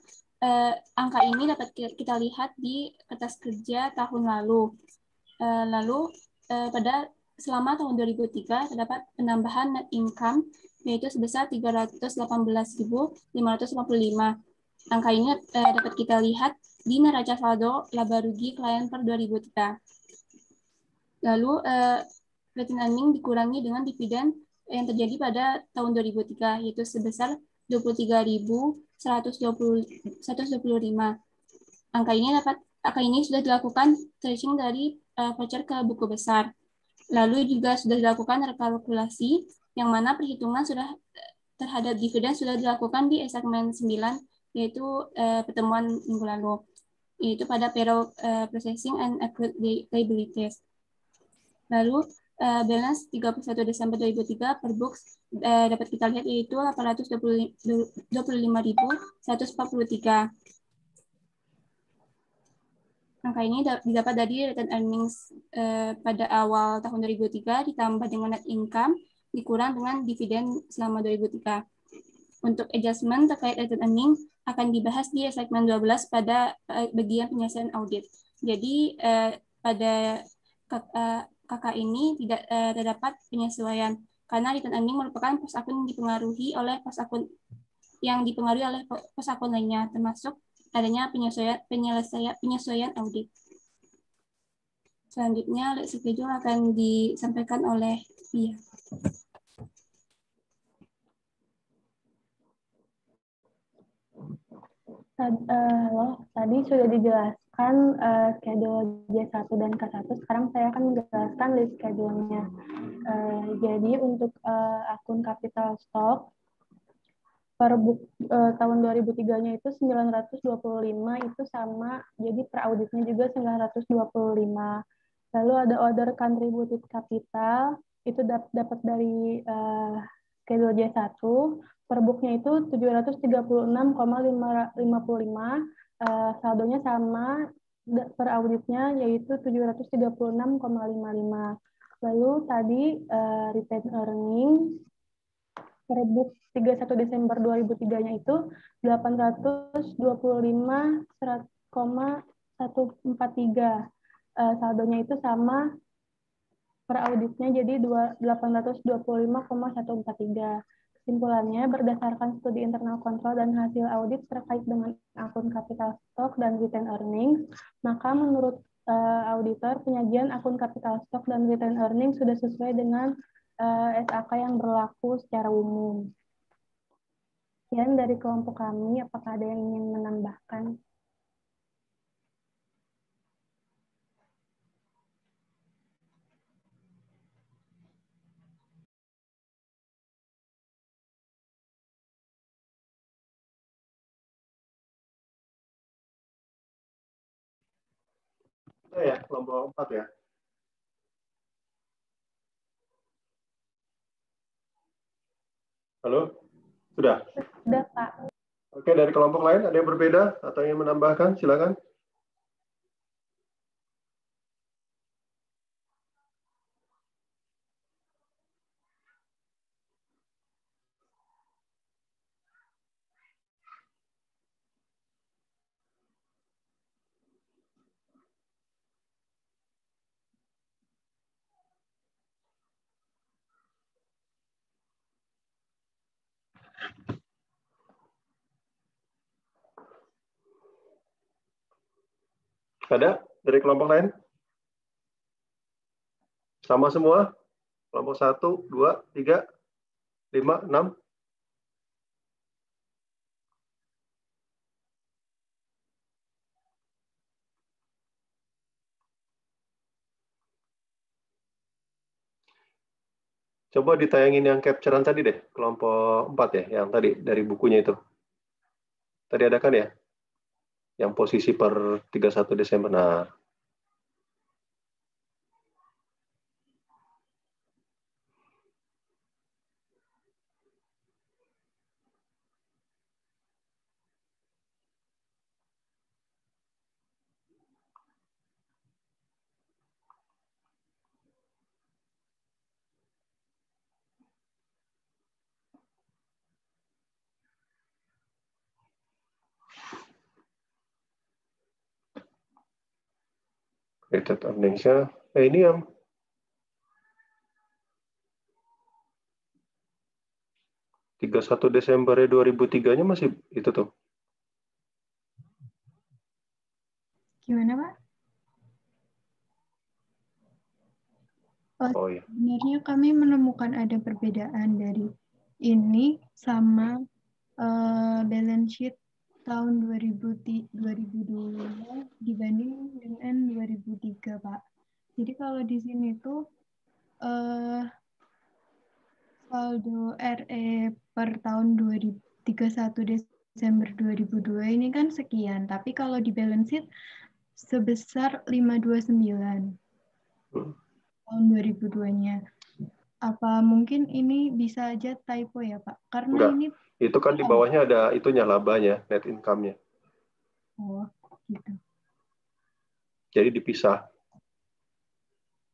Angka ini dapat kita lihat di kertas kerja tahun lalu. Lalu pada selama tahun 2003 terdapat penambahan net income yaitu sebesar 318.555. Angka ini dapat kita lihat di neraca saldo laba rugi klien per 2003. Lalu return earning dikurangi dengan dividen yang terjadi pada tahun 2003, yaitu sebesar 23.125. Angka ini sudah dilakukan tracing dari voucher ke buku besar. Lalu juga sudah dilakukan rekalkulasi yang mana perhitungan sudah terhadap dividen sudah dilakukan di segmen 9, yaitu pertemuan minggu lalu, yaitu pada payroll processing and accrued liabilities. Lalu balance 31 Desember 2003 per books dapat kita lihat yaitu 825.143. Angka ini didapat dari return earnings pada awal tahun 2003 ditambah dengan net income dikurang dengan dividen selama 2003. Untuk adjustment terkait return earning akan dibahas di segmen 12 pada bagian penyelesaian audit. Jadi pada kakak ini tidak terdapat penyesuaian karena return earning merupakan pos akun yang dipengaruhi oleh pos akun lainnya, termasuk adanya penyesuaian audit. Selanjutnya, late schedule akan disampaikan oleh Pia. Tadi sudah dijelaskan schedule J1 dan K1. Sekarang saya akan menjelaskan list schedule-nya. Jadi untuk akun capital stock per tahun 2003-nya itu 925 itu sama, jadi per auditnya juga 925. Lalu ada order contributed capital, itu dapat dari schedule J1, per booknya itu 736,55, saldonya sama per auditnya yaitu 736,55. Lalu tadi retained earning per book 31 Desember 2003-nya itu 825,143. Saldonya itu sama per auditnya jadi 825,143. Kesimpulannya, berdasarkan studi internal kontrol dan hasil audit terkait dengan akun capital stock dan retained earnings, maka menurut auditor, penyajian akun capital stock dan retained earnings sudah sesuai dengan SAK yang berlaku secara umum. Sekian dari kelompok kami, apakah ada yang ingin menambahkan? Ya, kelompok 4 ya. Halo? Sudah? Sudah, Pak. Oke, dari kelompok lain ada yang berbeda atau yang menambahkan? Silakan. Ada dari kelompok lain? Sama semua? Kelompok 1, 2, 3, 5, 6? Coba ditayangin yang capture-an tadi deh, kelompok 4 ya, yang tadi dari bukunya itu. Tadi ada kan ya? Yang posisi per 31 Desember. Nah, rated earnings-nya. Ini yang 31 Desember 2003-nya masih itu tuh. Gimana, Pak? Oh iya. Sebenarnya kami menemukan ada perbedaan dari ini sama balance sheet tahun 2002 dibanding dengan 2003, Pak. Jadi kalau di sini tuh saldo RE per tahun 31 Desember 2002 ini kan sekian, tapi kalau di balance sheet sebesar 529 tahun 2002-nya. Apa mungkin ini bisa aja typo ya, Pak? Karena Enggak. ini Itu kan di bawahnya ada itunya labanya, net income-nya. Oh, gitu. Jadi dipisah.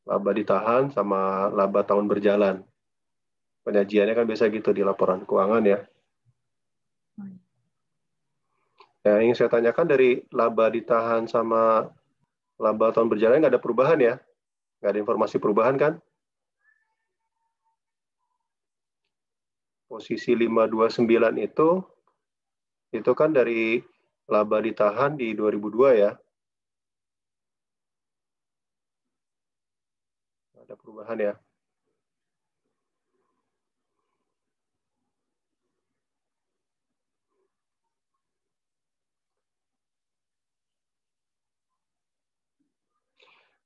Laba ditahan sama laba tahun berjalan. Penyajiannya kan biasa gitu di laporan keuangan ya. Yang ingin saya tanyakan dari laba ditahan sama laba tahun berjalan nggak ada perubahan ya? Nggak ada informasi perubahan kan? Posisi 529 itu kan dari laba ditahan di 2002 ya. Nggak ada perubahan ya.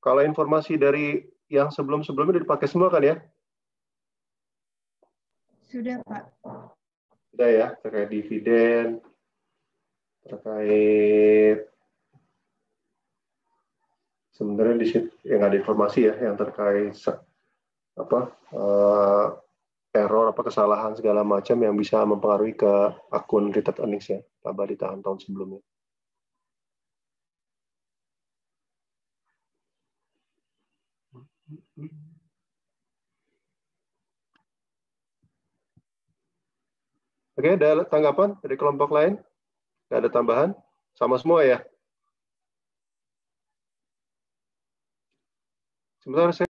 Kalau informasi dari yang sebelum-sebelumnya udah dipakai semua kan ya? Sudah, Pak. Sudah ya, terkait dividen, terkait sebenarnya di situ yang ada informasi ya yang terkait error kesalahan segala macam yang bisa mempengaruhi ke akun retained earnings ya, laba ditahan tahun sebelumnya. Oke, ada tanggapan dari kelompok lain? Nggak ada tambahan? Sama semua ya? Sebentar, saya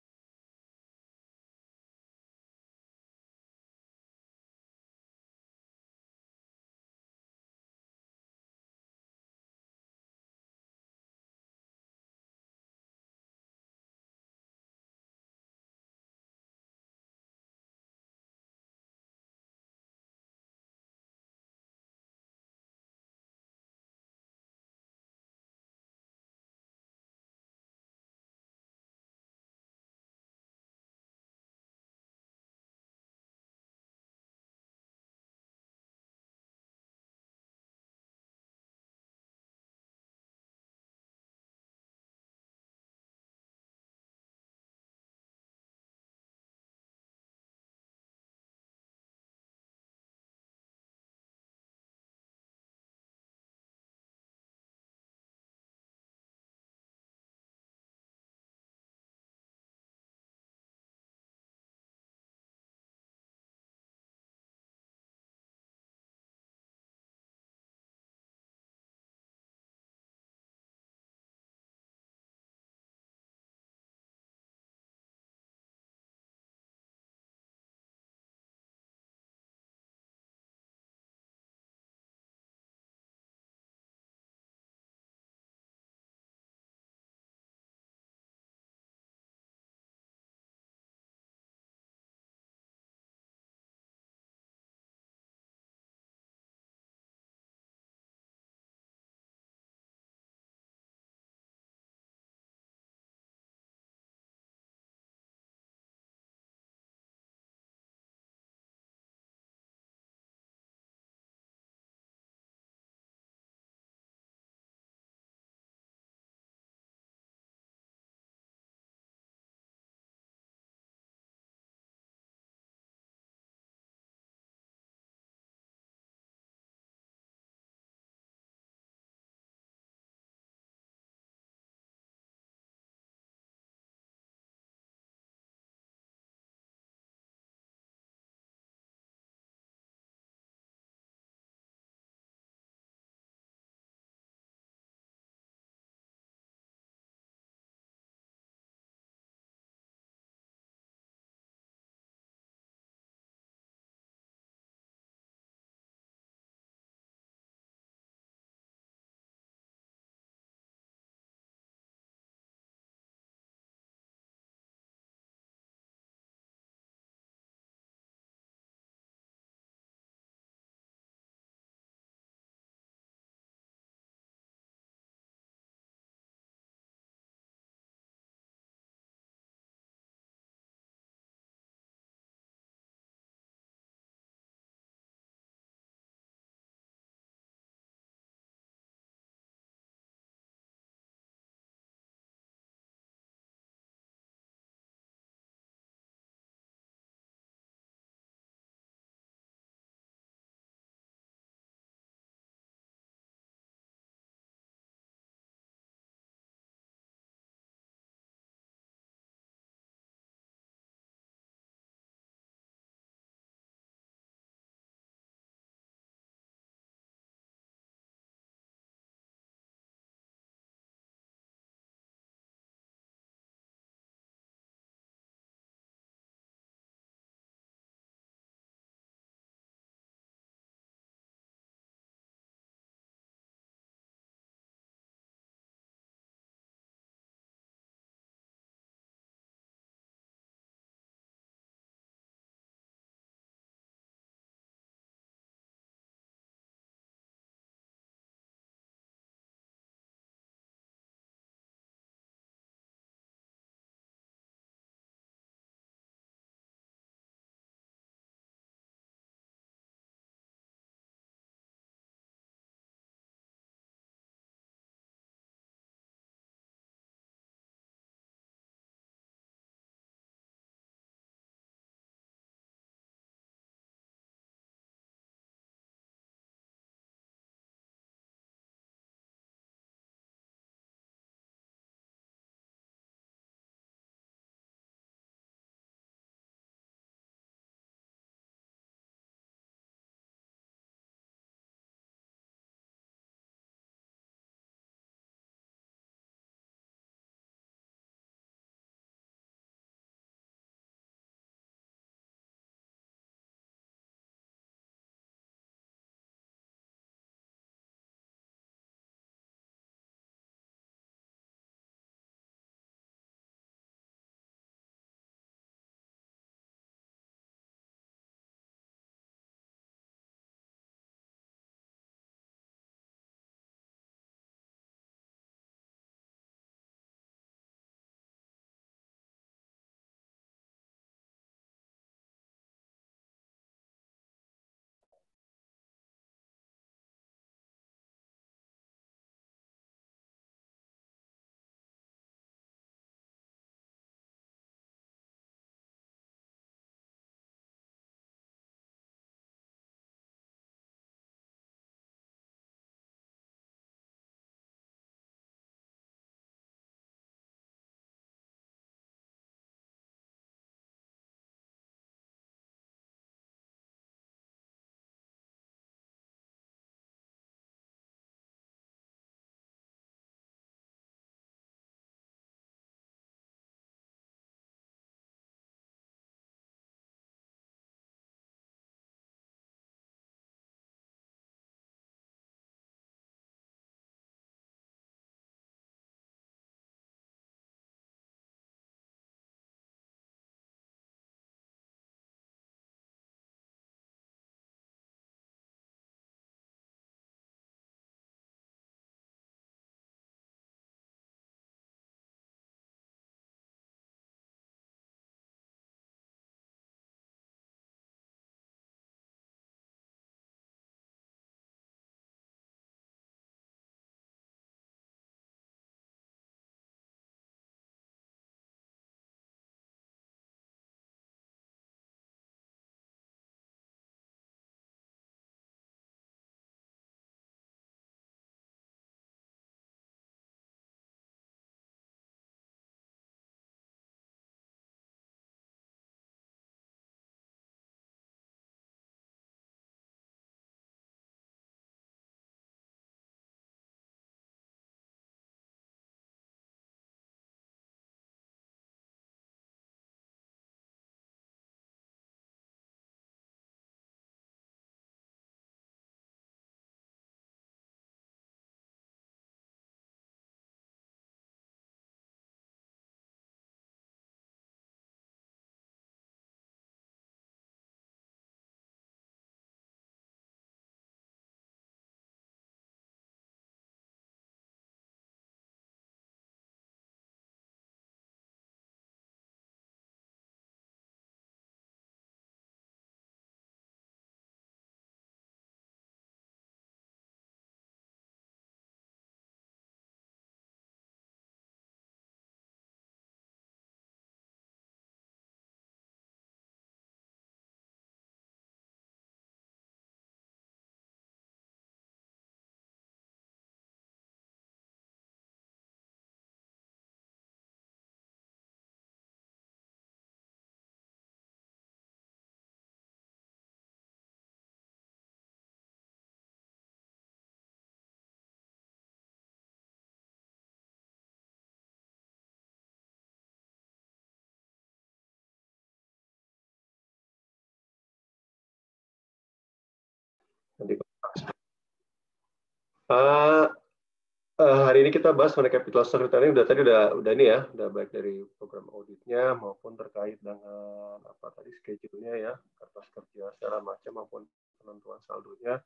Hari ini kita bahas mengenai capital stock retailing udah ini ya, udah baik dari program auditnya maupun terkait dengan apa tadi schedule-nya ya, kertas kerja segala macam maupun penentuan saldonya.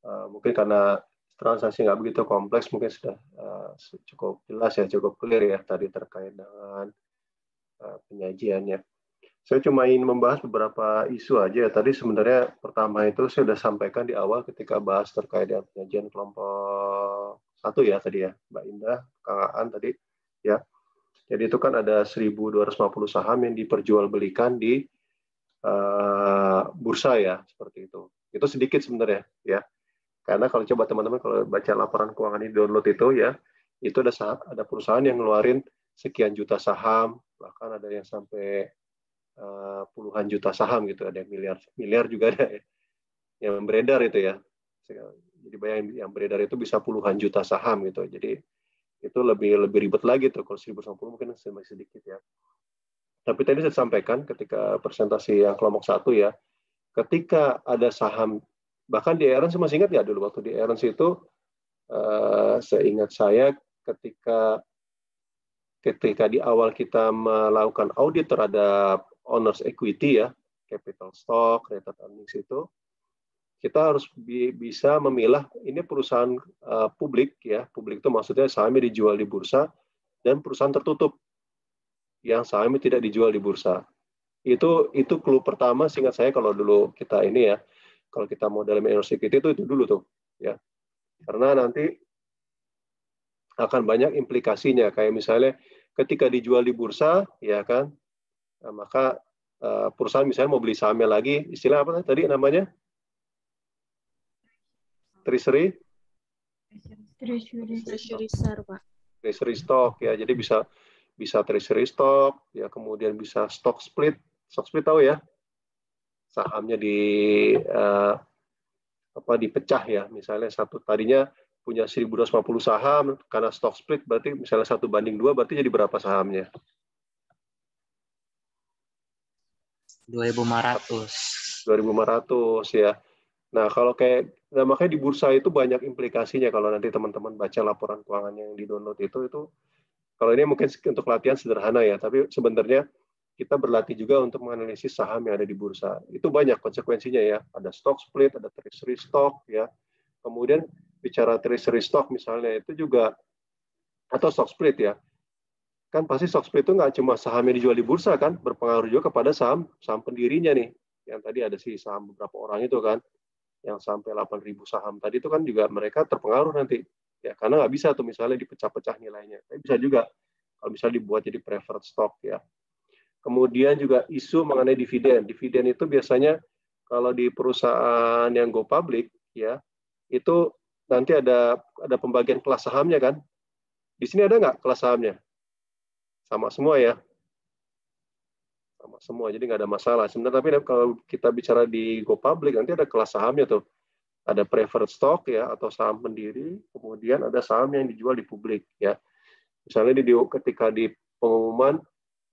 Mungkin karena transaksi nggak begitu kompleks, mungkin sudah cukup jelas ya, cukup clear ya tadi terkait dengan penyajiannya. Saya cuma ingin membahas beberapa isu aja. Tadi sebenarnya pertama itu saya sudah sampaikan di awal ketika bahas terkait dengan penyajian kelompok 1 ya tadi ya, Mbak Indah, Kang Aan tadi ya. Jadi itu kan ada 1.250 saham yang diperjualbelikan di bursa ya, seperti itu. Itu sedikit sebenarnya ya. Karena kalau coba teman-teman kalau baca laporan keuangan di download itu ya, itu ada perusahaan yang ngeluarin sekian juta saham, bahkan ada yang sampai puluhan juta saham gitu, ada yang miliar juga ada yang beredar itu ya. Jadi bayangin yang beredar itu bisa puluhan juta saham gitu. Jadi itu lebih ribet lagi tuh, kalau 1.090 mungkin masih sedikit ya. Tapi tadi saya sampaikan ketika presentasi yang kelompok 1 ya, ketika ada saham, bahkan di Aarons masih ingat nggak dulu waktu di Aarons itu, seingat saya ketika di awal kita melakukan audit terhadap owners equity ya, capital stock, related earnings itu, kita harus bisa memilah ini perusahaan publik ya, publik itu maksudnya sahamnya dijual di bursa dan perusahaan tertutup yang sahamnya tidak dijual di bursa. Itu clue pertama seingat saya kalau dulu kita ini ya, kalau kita mau dalam owners equity itu dulu tuh ya, karena nanti akan banyak implikasinya kayak misalnya ketika dijual di bursa ya kan. Nah, maka perusahaan misalnya mau beli sahamnya lagi, istilah apa tadi namanya? Treasury share, Pak. Treasury stock ya. Jadi bisa treasury stock ya, kemudian bisa stock split. Stock split tahu ya? Sahamnya dipecah ya. Misalnya tadinya punya 1.250 saham, karena stock split berarti misalnya 1:2 berarti jadi berapa sahamnya? 2.500 ya. Nah, makanya di bursa itu banyak implikasinya kalau nanti teman-teman baca laporan keuangan yang di-download itu kalau ini mungkin untuk latihan sederhana ya, tapi sebenarnya kita berlatih juga untuk menganalisis saham yang ada di bursa. Itu banyak konsekuensinya ya. Ada stock split, ada treasury stock ya. Kemudian bicara treasury stock misalnya itu juga atau stock split ya. Kan pasti stock split itu nggak cuma saham yang dijual di bursa kan, berpengaruh juga kepada saham pendirinya nih. Yang tadi ada saham beberapa orang itu kan, yang sampai 8.000 saham tadi itu kan juga mereka terpengaruh nanti. Ya, karena nggak bisa tuh misalnya dipecah-pecah nilainya. Tapi bisa juga kalau misalnya dibuat jadi preferred stock ya. Kemudian juga isu mengenai dividen. Dividen itu biasanya kalau di perusahaan yang go public ya, itu nanti ada pembagian kelas sahamnya kan. Di sini ada nggak kelas sahamnya? Sama semua ya, sama semua, jadi nggak ada masalah sebenarnya. Tapi kalau kita bicara di go public nanti ada kelas sahamnya tuh, ada preferred stock ya atau saham pendiri, kemudian ada saham yang dijual di publik ya. Misalnya ketika di pengumuman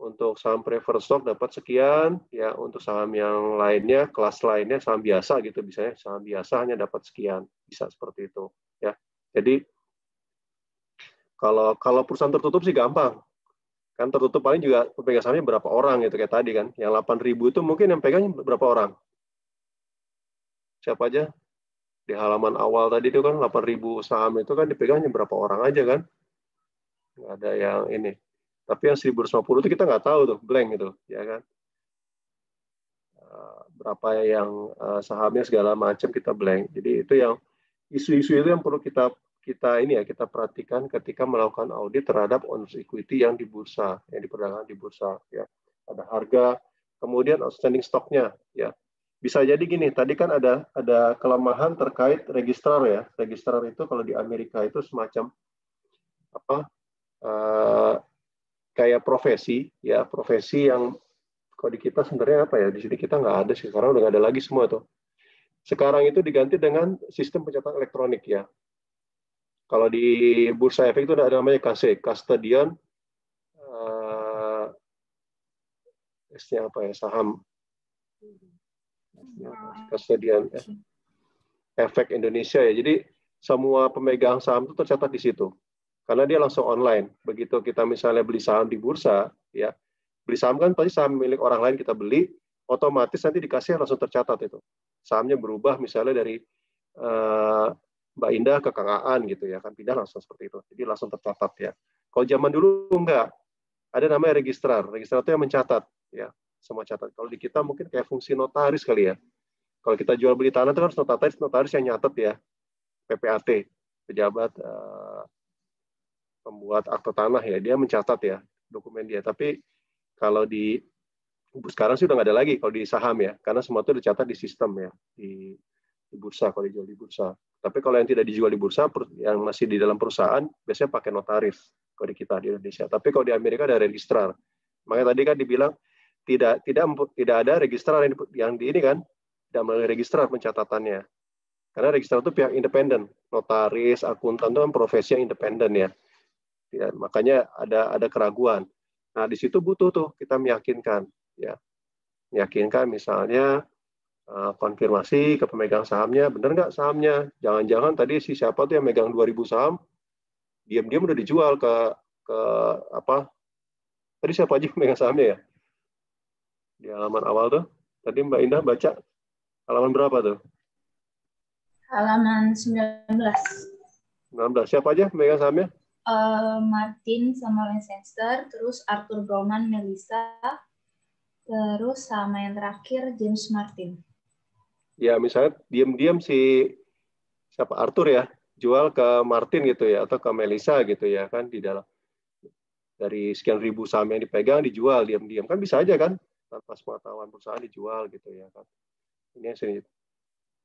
untuk saham preferred stock dapat sekian ya, untuk saham yang lainnya kelas lainnya saham biasa gitu, misalnya saham biasa hanya dapat sekian, bisa seperti itu ya. Jadi kalau perusahaan tertutup sih gampang. Kan tertutup paling juga pemegang sahamnya berapa orang gitu kayak tadi kan. Yang 8.000 itu mungkin yang pegang berapa orang? Siapa aja? Di halaman awal tadi itu kan 8.000 saham itu kan dipegangnya berapa orang aja kan? Nggak ada yang ini. Tapi yang 1.250 itu kita nggak tahu tuh, blank gitu, ya kan? Berapa yang sahamnya segala macam kita blank. Jadi itu yang isu-isu itu yang perlu kita perhatikan ketika melakukan audit terhadap owners equity yang di bursa, yang diperdagangkan di bursa ya. Ada harga, kemudian outstanding stoknya ya. Bisa jadi gini, tadi kan ada kelemahan terkait registrar ya. Registrar itu kalau di Amerika itu semacam kayak profesi ya, profesi yang kalau di kita sebenarnya apa ya, di sini kita nggak ada sih, sekarang udah nggak ada lagi semua tuh. Sekarang itu diganti dengan sistem pencatatan elektronik ya. Kalau di Bursa Efek itu ada namanya KC, Custodian, S-nya apa ya, saham, Custodian, Efek Indonesia ya. Jadi semua pemegang saham itu tercatat di situ. Karena dia langsung online. Begitu kita misalnya beli saham di bursa, ya, beli saham kan pasti saham milik orang lain kita beli, otomatis nanti dikasih langsung tercatat itu. Sahamnya berubah misalnya dari Mbak Indah ke Kang Aan gitu ya, kan pindah langsung seperti itu. Jadi langsung tercatat ya. Kalau zaman dulu enggak, ada namanya registrar. Registrar itu yang mencatat ya, semua catat. Kalau di kita mungkin kayak fungsi notaris kali ya. Kalau kita jual beli tanah itu harus notaris yang nyatet ya, PPAT, pejabat pembuat akte tanah ya, dia mencatat ya dokumen dia. Tapi kalau di sekarang sih udah nggak ada lagi kalau di saham ya, karena semua itu dicatat di sistem ya, di bursa kalau dijual di bursa. Tapi kalau yang tidak dijual di bursa, yang masih di dalam perusahaan, biasanya pakai notaris kalau di kita di Indonesia. Tapi kalau di Amerika ada registrar. Makanya tadi kan dibilang tidak ada registrar yang di ini kan, tidak melalui registrar pencatatannya. Karena registrar itu pihak independen, notaris, akuntan itu kan profesi yang independen ya. Makanya ada keraguan. Nah di situ butuh tuh kita meyakinkan, ya, meyakinkan misalnya konfirmasi ke pemegang sahamnya, benar nggak sahamnya? Jangan-jangan tadi si siapa tuh yang megang 2.000 saham, diam-diam udah dijual ke apa? Tadi siapa aja yang megang sahamnya ya? Di halaman awal tuh, tadi Mbak Indah baca halaman berapa tuh? Halaman 19. 19. Siapa aja megang sahamnya? Martin sama Leicester, terus Arthur Bowman, Melissa, terus sama yang terakhir James Martin. Ya, misalnya diam-diam si siapa Arthur ya, jual ke Martin gitu ya, atau ke Melissa gitu ya, kan di dalam dari sekian ribu saham yang dipegang dijual diam-diam, kan bisa aja kan, tanpa pengetahuan perusahaan dijual gitu ya kan.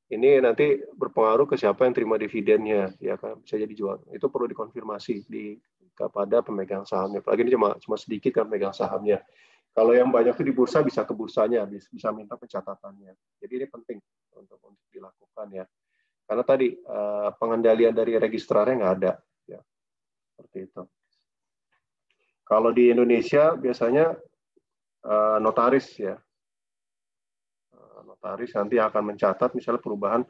Ini nanti berpengaruh ke siapa yang terima dividennya, ya kan, bisa jadi jual. Itu perlu dikonfirmasi kepada pemegang sahamnya. Apalagi ini cuma sedikit kan pemegang sahamnya. Kalau yang banyak itu di bursa bisa ke bursanya, bisa minta pencatatannya. Jadi ini penting untuk dilakukan ya. Karena tadi pengendalian dari registrarnya nggak ada, ya seperti itu. Kalau di Indonesia biasanya notaris ya. Notaris nanti akan mencatat misalnya perubahan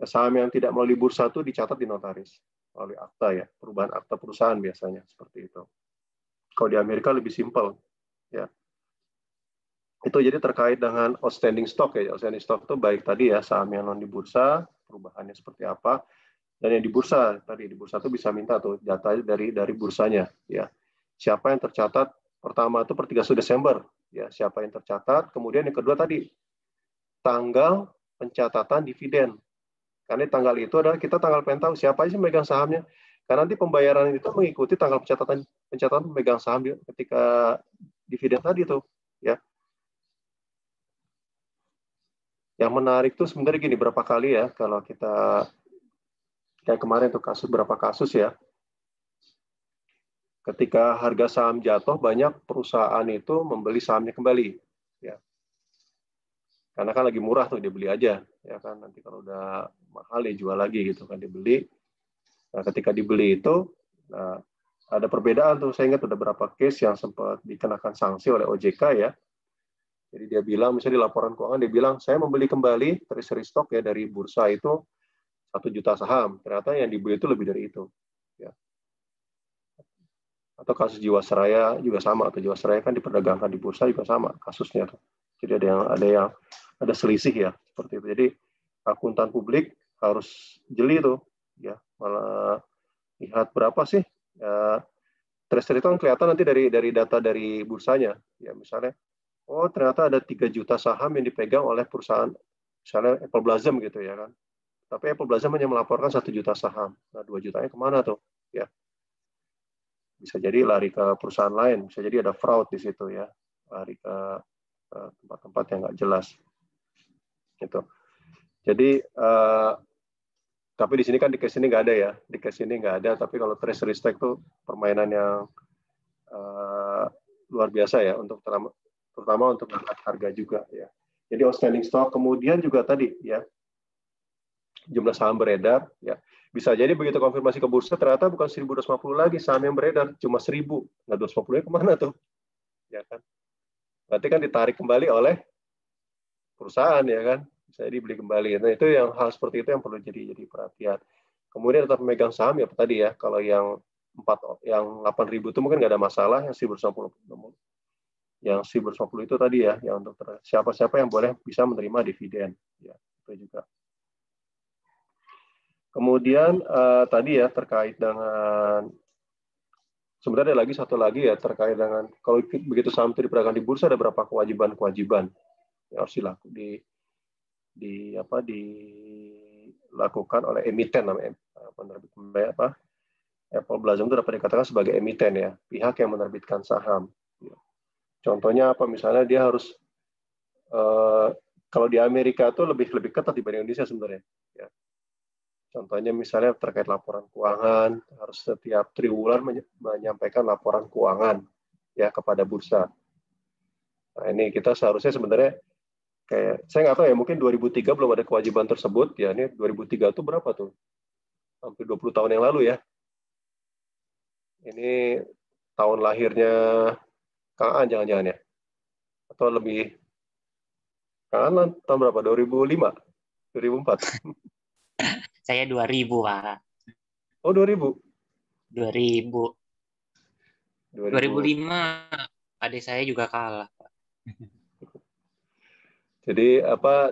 saham yang tidak melalui bursa itu dicatat di notaris melalui akta ya, perubahan akta perusahaan biasanya seperti itu. Kalau di Amerika lebih simpel ya. Itu jadi terkait dengan outstanding stock ya. Outstanding stock itu baik tadi ya saham yang non di bursa, perubahannya seperti apa, dan yang di bursa tadi di bursa itu bisa minta tuh data dari bursanya ya. Siapa yang tercatat pertama itu per 31 Desember ya, siapa yang tercatat, kemudian yang kedua tadi tanggal pencatatan dividen. Karena tanggal itu adalah kita tanggal pengen tahu siapa aja megang sahamnya. Karena nanti pembayaran itu mengikuti tanggal pencatatan pemegang saham ketika dividen tadi tuh, ya. Yang menarik tuh sebenarnya gini, berapa kali ya kalau kita kayak kemarin tuh berapa kasus ya. Ketika harga saham jatuh, banyak perusahaan itu membeli sahamnya kembali, ya. Karena kan lagi murah tuh dibeli aja, ya kan. Nanti kalau udah mahal ya jual lagi gitu kan dibeli. Nah, ketika dibeli itu, nah, ada perbedaan tuh. Saya ingat ada beberapa case yang sempat dikenakan sanksi oleh OJK ya. Jadi dia bilang, misalnya di laporan keuangan dia bilang, saya membeli kembali treasury stock ya dari bursa itu 1 juta saham. Ternyata yang dibeli itu lebih dari itu. Ya. Atau kasus Jiwasraya juga sama. Atau Jiwasraya kan diperdagangkan di bursa juga sama kasusnya tuh. Jadi ada selisih ya seperti itu. Jadi akuntan publik harus jeli tuh ya, malah lihat berapa sih ya, treasury itu kan kelihatan nanti dari data dari bursanya ya, misalnya oh ternyata ada 3 juta saham yang dipegang oleh perusahaan misalnya Apple Blossom gitu ya kan, tapi Apple Blossom hanya melaporkan 1 juta saham. Nah 2 jutanya kemana tuh ya, bisa jadi lari ke perusahaan lain, bisa jadi ada fraud di situ ya, lari ke tempat-tempat yang nggak jelas gitu. Jadi tapi di sini kan di case ini nggak ada ya, di case ini nggak ada. Tapi kalau treasury stock itu permainan yang luar biasa ya, untuk terutama untuk melihat harga juga ya. Jadi outstanding stock, kemudian juga tadi ya jumlah saham beredar ya. Bisa jadi begitu konfirmasi ke bursa ternyata bukan 1.250 lagi saham yang beredar, cuma 1.000. Nah 250-nya kemana tuh? Ya kan? Berarti kan ditarik kembali oleh perusahaan ya kan, saya dibeli kembali. Nah, itu yang hal seperti itu yang perlu jadi perhatian. Kemudian data pemegang saham ya tadi ya, kalau yang 8.000 itu mungkin nggak ada masalah, yang 1.150 itu tadi ya, yang untuk siapa-siapa yang boleh bisa menerima dividen ya, itu juga. Kemudian tadi ya terkait dengan sebenarnya ada lagi satu lagi ya terkait dengan kalau begitu saham itu diperdagangkan di bursa ada berapa kewajiban yang harus dilakukan oleh emiten namanya penerbit Apple Blossom itu dapat dikatakan sebagai emiten ya, pihak yang menerbitkan saham. Contohnya apa? Misalnya dia harus kalau di Amerika itu lebih ketat dibanding Indonesia sebenarnya. Ya. Contohnya misalnya terkait laporan keuangan, harus setiap triwulan menyampaikan laporan keuangan ya kepada bursa. Nah ini kita seharusnya sebenarnya kayak saya nggak tahu ya, mungkin 2003 belum ada kewajiban tersebut ya. Ini 2003 itu berapa tuh? Hampir 20 tahun yang lalu ya. Ini tahun lahirnya Kang Aan jangan-jangan ya? Atau lebih? Kang Aan tahun berapa? 2005? 2004? Saya 2000, Pak. Oh, 2000? 2000. 2005, adik saya juga kalah, Pak. Jadi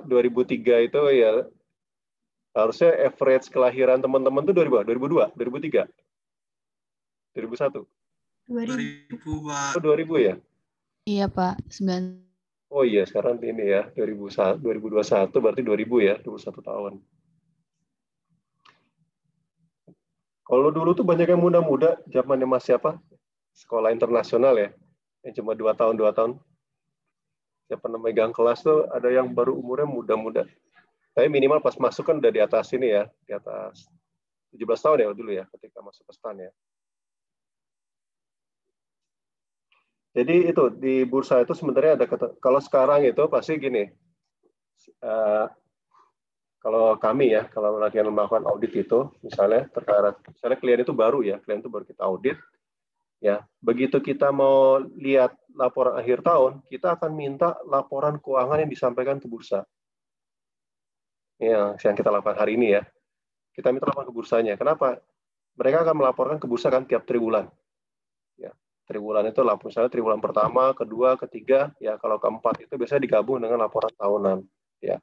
2003 itu ya harusnya average kelahiran teman-teman itu 2002, 2003, 2001. 2000, Pak. Oh, 2000 ya? Iya, Pak. 9. Oh iya, sekarang ini ya, 2021 berarti 2000 ya, 21 tahun. Kalau dulu tuh banyak yang muda-muda, zamannya masih sekolah internasional ya, yang cuma 2 tahun. Siapa namanya megang kelas tuh ada yang baru umurnya muda-muda. Tapi minimal pas masuk kan udah di atas ini ya, di atas 17 tahun ya dulu ya, ketika masuk ke STAN ya. Jadi itu di bursa itu sebenarnya ada kalau sekarang itu pasti gini, kalau kami ya, kalau latihan melakukan audit itu, misalnya klien itu baru ya, klien itu baru kita audit, ya begitu kita mau lihat laporan akhir tahun, kita akan minta laporan keuangan yang disampaikan ke bursa. Yang kita lakukan hari ini ya, kita minta laporan ke bursanya. Kenapa? Mereka akan melaporkan ke bursa kan tiap triwulan. Ya, triwulan itu misalnya triwulan pertama, kedua, ketiga, ya kalau keempat itu biasanya digabung dengan laporan tahunan. Ya,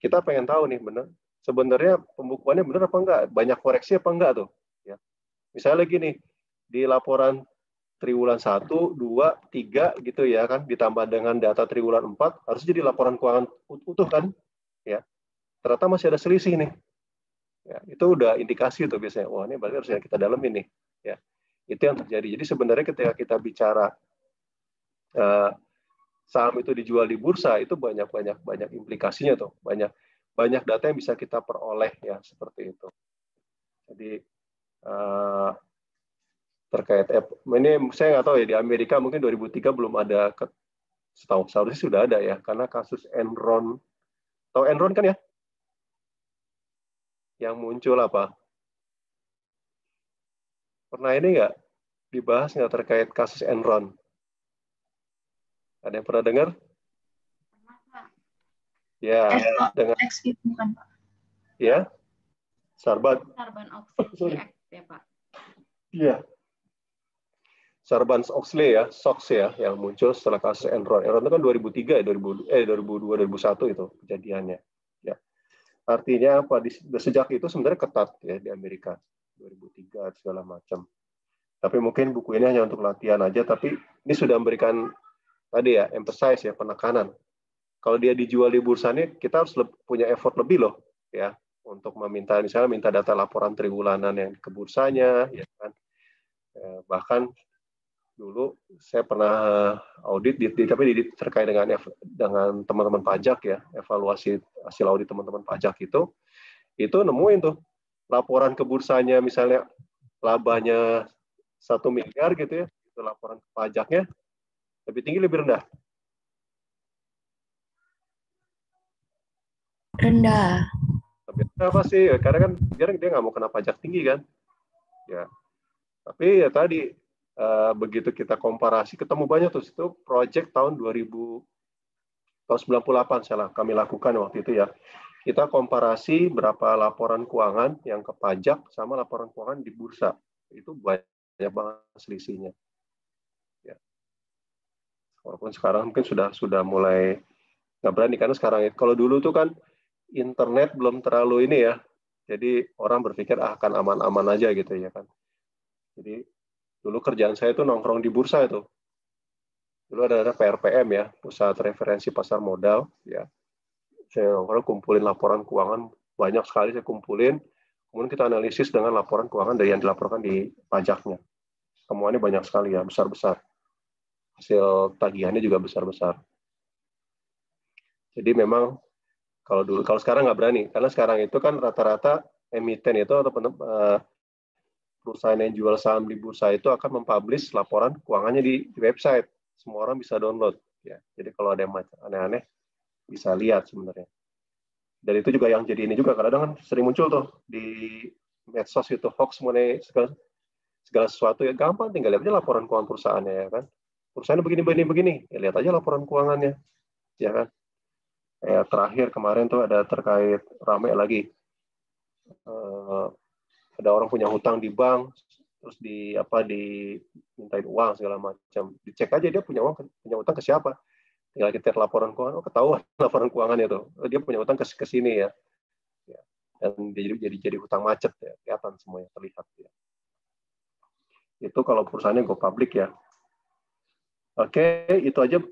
kita pengen tahu nih benar sebenarnya pembukuannya benar apa enggak, banyak koreksi apa enggak tuh. Ya, misalnya gini di laporan triwulan 1, 2, 3 gitu ya kan, ditambah dengan data triwulan 4 harus jadi laporan keuangan utuh kan, ya. Ternyata masih ada selisih nih. Ya, itu udah indikasi tuh biasanya. Wah, ini berarti harusnya kita dalemin nih. Ya, itu yang terjadi. Jadi sebenarnya ketika kita bicara saham itu dijual di bursa, itu banyak implikasinya tuh. Banyak data yang bisa kita peroleh ya seperti itu. Jadi terkait ini saya nggak tahu ya, di Amerika mungkin 2003 belum ada, setahu seharusnya sudah ada ya, karena kasus Enron. Tahu Enron kan ya? Yang muncul apa? Pernah ini nggak dibahas nggak terkait kasus Enron? Ada yang pernah dengar? Ya, dengan bukan Pak. Ya, Sarbanes ya Pak. Iya. Sarbanes-Oxley ya, SOX ya, yang muncul setelah kasus Enron. Enron itu kan 2003 ya, 2002, 2001 itu kejadiannya. Ya. Artinya apa? Sejak itu sebenarnya ketat ya di Amerika. 2003 segala macam. Tapi mungkin buku ini hanya untuk latihan aja, tapi ini sudah memberikan tadi ya, emphasize ya, penekanan. Kalau dia dijual di bursa ini, kita harus punya effort lebih loh, ya, untuk misalnya minta data laporan triwulanan yang ke bursanya, ya kan. Bahkan dulu saya pernah audit, tapi terkait dengan teman-teman pajak ya, evaluasi hasil audit teman-teman pajak itu nemuin tuh laporan ke bursanya, misalnya labanya 1 miliar gitu ya, itu laporan ke pajaknya lebih tinggi, lebih rendah. Rendah. Tapi apa sih? Karena kan dia nggak mau kena pajak tinggi kan, ya. Tapi ya tadi begitu kita komparasi, ketemu banyak tuh itu project tahun 2000 tahun 98 salah kami lakukan waktu itu ya. Kita komparasi berapa laporan keuangan yang ke pajak sama laporan keuangan di bursa. Itu banyak banget selisihnya. Ya. Walaupun sekarang mungkin sudah mulai nggak berani, karena sekarang kalau dulu tuh kan internet belum terlalu ini ya. Jadi orang berpikir akan aman-aman aja gitu ya kan. Jadi dulu kerjaan saya itu nongkrong di bursa itu. Dulu ada PRPM ya, Pusat Referensi Pasar Modal ya. Saya kumpulin laporan keuangan, banyak sekali saya kumpulin, kemudian kita analisis dengan laporan keuangan dari yang dilaporkan di pajaknya. Temuannya banyak sekali ya, besar-besar. Hasil tagihannya juga besar-besar. Jadi memang kalau sekarang nggak berani, karena sekarang itu kan rata-rata emiten itu atau perusahaan yang jual saham di bursa itu akan mempublish laporan keuangannya di website. Semua orang bisa download. Ya. Jadi kalau ada yang aneh-aneh, bisa lihat sebenarnya. Dan itu juga yang jadi ini juga kadang-kadang kan sering muncul tuh di medsos itu hoax mengenai segala sesuatu ya, gampang tinggal lihat aja laporan keuangan perusahaannya ya kan. Perusahaannya begini, ya lihat aja laporan keuangannya. Ya kan. Terakhir kemarin tuh ada terkait rame lagi. Ada orang punya hutang di bank terus dimintain uang segala macam. Dicek aja dia punya hutang ke siapa. Tinggal kita laporan keuangan, ketahuan laporan keuangannya tuh. Dia punya utang ke sini ya. Dan jadi hutang macet ya, kelihatan semuanya terlihat ya. Itu kalau perusahaannya go public ya. Oke, itu aja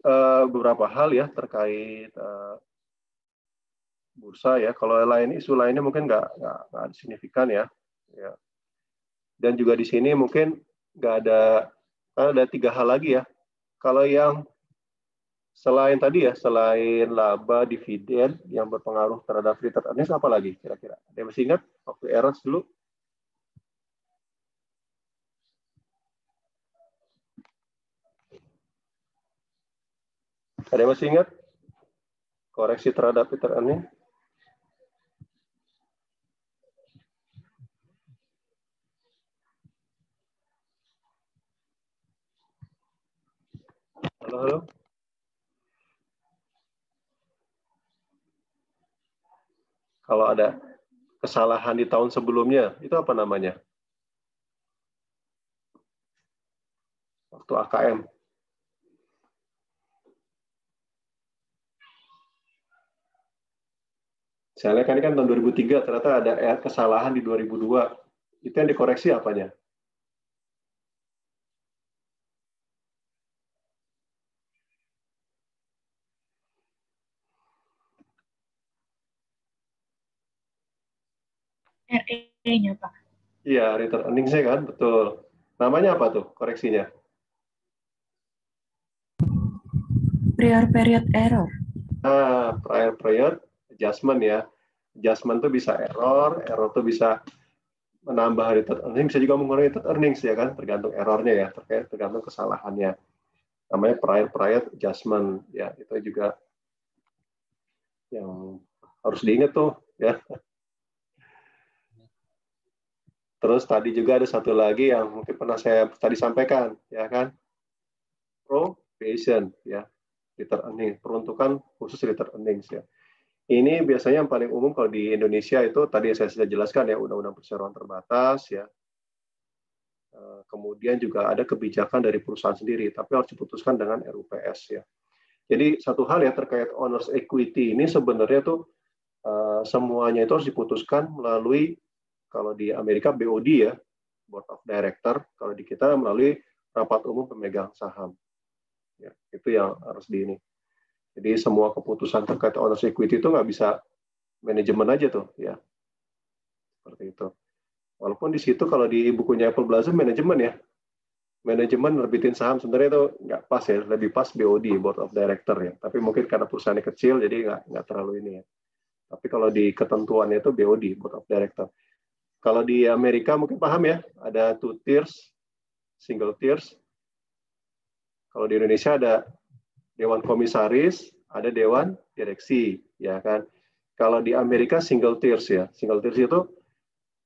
beberapa hal ya terkait bursa ya. Kalau isu lainnya mungkin nggak signifikan ya. Dan juga di sini mungkin nggak ada 3 hal lagi ya. Kalau yang selain tadi ya, selain laba, dividen yang berpengaruh terhadap return earnings, apa lagi kira-kira? Ada yang masih ingat waktu eras dulu? Ada yang masih ingat? Koreksi terhadap return earnings? Halo? Kalau ada kesalahan di tahun sebelumnya, itu apa namanya? Waktu AKM. Saya lihat kan tahun 2003 ternyata ada kesalahan di 2002. Itu yang dikoreksi apanya? RE-nya, Pak. Iya, return earnings-nya kan, betul. Namanya apa tuh koreksinya? Prior period error. Prior period adjustment ya. Adjustment tuh bisa error tuh bisa menambah return earnings, bisa juga mengurangi return earnings ya kan, tergantung errornya ya, tergantung kesalahannya. Namanya prior period adjustment ya, itu juga yang harus diingat tuh ya. Terus tadi juga ada satu lagi yang mungkin pernah saya tadi sampaikan, ya kan? Provision, ya, return earnings, peruntukan khusus return earnings ya. Ini biasanya yang paling umum kalau di Indonesia itu tadi saya sudah jelaskan ya, undang-undang perseroan terbatas ya. Kemudian juga ada kebijakan dari perusahaan sendiri, tapi harus diputuskan dengan RUPS ya. Jadi satu hal ya terkait owners equity ini sebenarnya tuh semuanya itu harus diputuskan melalui, kalau di Amerika BOD ya, Board of Director, kalau di kita melalui rapat umum pemegang saham. Ya, itu yang harus ini. Jadi semua keputusan terkait owners equity itu nggak bisa manajemen aja tuh, ya. Seperti itu. Walaupun di situ kalau di bukunya Apple Blossom manajemen ya, manajemen nerbitin saham sebenarnya itu nggak pas ya, lebih pas BOD, Board of Director ya. Tapi mungkin karena perusahaannya kecil jadi nggak terlalu ini ya. Tapi kalau di ketentuannya itu BOD, Board of Director. Kalau di Amerika mungkin paham ya, ada 2 tiers, single tiers. Kalau di Indonesia ada dewan komisaris, ada dewan direksi, ya kan. Kalau di Amerika single tiers ya, single tiers itu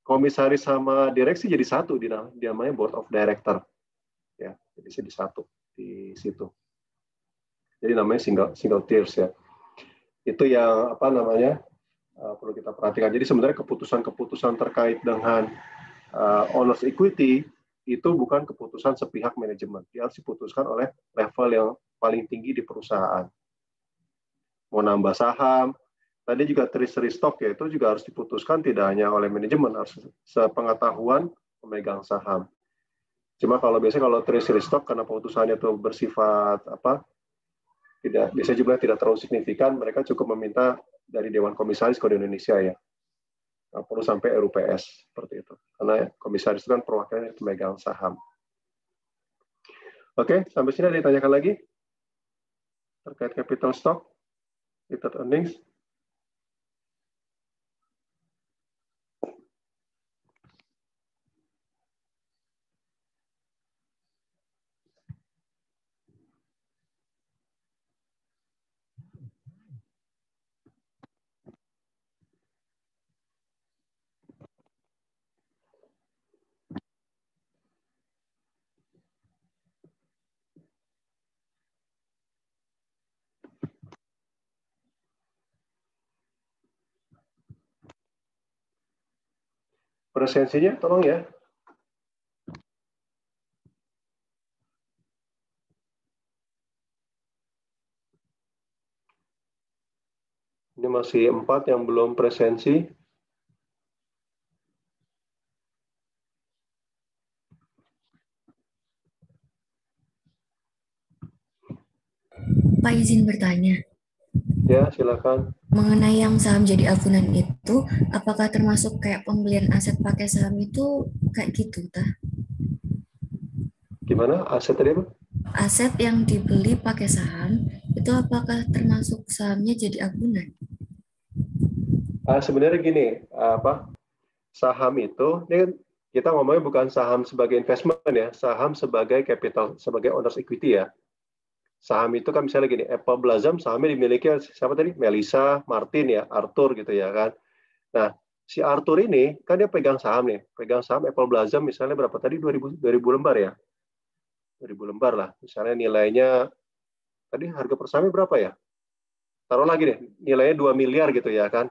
komisaris sama direksi jadi satu, namanya Board of Director, ya, jadi satu di situ. Jadi namanya single tiers ya. Itu yang apa namanya perlu kita perhatikan. Jadi sebenarnya keputusan-keputusan terkait dengan owner's equity itu bukan keputusan sepihak manajemen. Dia harus diputuskan oleh level yang paling tinggi di perusahaan. Mau nambah saham, tadi juga treasury stock ya, itu juga harus diputuskan tidak hanya oleh manajemen, harus sepengetahuan pemegang saham. Cuma biasanya kalau treasury stock karena putusannya itu bersifat biasanya jumlahnya tidak terlalu signifikan, mereka cukup meminta dari Dewan Komisaris Kode Indonesia ya. Nggak perlu sampai RUPS seperti itu. Karena komisaris itu kan perwakilan dari pemegang saham. Oke, sampai sini ada ditanyakan lagi terkait capital stock, retained earnings. Presensinya tolong ya. Ini masih 4 yang belum presensi. Pak izin bertanya. Ya, silakan. Mengenai yang saham jadi agunan itu, apakah termasuk kayak pembelian aset pakai saham itu kayak gitu, tah? Gimana? Aset tadi apa? Aset yang dibeli pakai saham, itu apakah termasuk sahamnya jadi agunan? Sebenarnya gini, saham itu, ini kan kita ngomongnya bukan saham sebagai investment ya, saham sebagai capital, sebagai owner's equity ya. Saham itu kan misalnya gini, Apple Blossom sahamnya dimiliki siapa tadi? Melissa, Martin ya, Arthur gitu ya kan. Nah, si Arthur ini kan dia pegang saham nih, pegang saham Apple Blossom misalnya berapa tadi? 2000 lembar ya. 2000 lembar lah. Misalnya nilainya tadi harga per sahamnya berapa ya? Taruh lagi deh, nilainya 2 miliar gitu ya kan.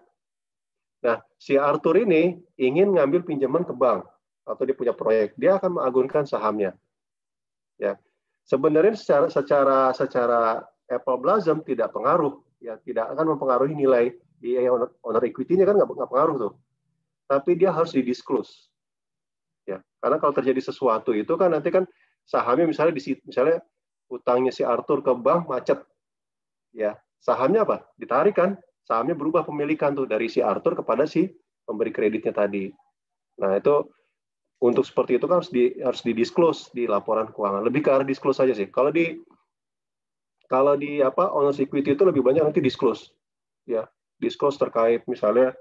Nah, si Arthur ini ingin ngambil pinjaman ke bank atau dia punya proyek, dia akan mengagunkan sahamnya. Ya. Sebenarnya secara Apple Blossom tidak pengaruh, ya tidak akan mempengaruhi nilai di owner equity-nya kan nggak pengaruh tuh. Tapi dia harus di-disclose. Ya, karena kalau terjadi sesuatu itu kan nanti kan sahamnya misalnya utangnya si Arthur ke bank macet. Ya, sahamnya apa? Ditarik kan? Sahamnya berubah pemilikan tuh dari si Arthur kepada si pemberi kreditnya tadi. Nah, itu untuk seperti itu kan harus di-disclose di laporan keuangan. Lebih ke arah disclose saja sih. Kalau di owner's equity itu lebih banyak nanti disclose. Ya, disclose terkait misalnya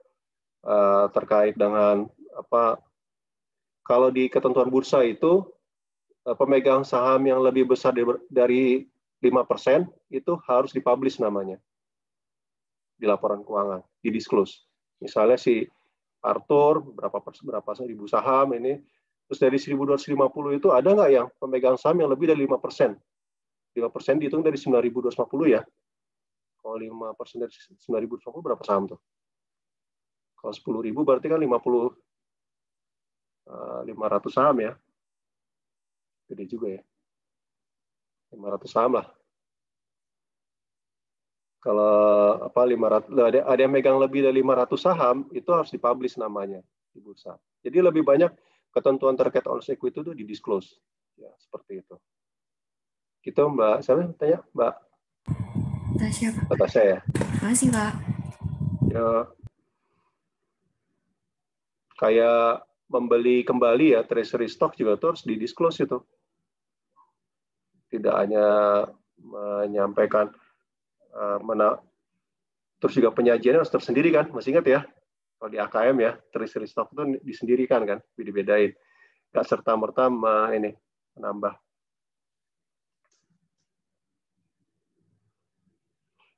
terkait dengan kalau di ketentuan bursa itu pemegang saham yang lebih besar dari 5% itu harus dipublish namanya di laporan keuangan, di-disclose. Misalnya si Arthur berapa ribu saham ini, terus dari 1.250 itu ada nggak yang pemegang saham yang lebih dari 5%? 5% dihitung dari 9.250 ya. Kalau 5% dari 9.250 berapa saham tuh? Kalau 10.000 berarti kan 500 saham ya. Gede juga ya. 500 saham lah. Kalau 500 ada yang megang lebih dari 500 saham itu harus dipublish namanya di bursa. Jadi lebih banyak ketentuan terkait owner's equity itu di-disclose. Ya, seperti itu. Gitu Mbak, siapa tanya? Mbak Tasya, Pak. Tasya ya. Makasih, Pak. Ya. Kayak membeli kembali ya treasury stock juga itu harus di-disclose itu. Tidak hanya menyampaikan terus juga penyajiannya harus tersendiri kan, masih ingat ya? Kalau di AKM ya, treasury stock itu disendirikan kan, dibedain. Nggak serta-merta menambah.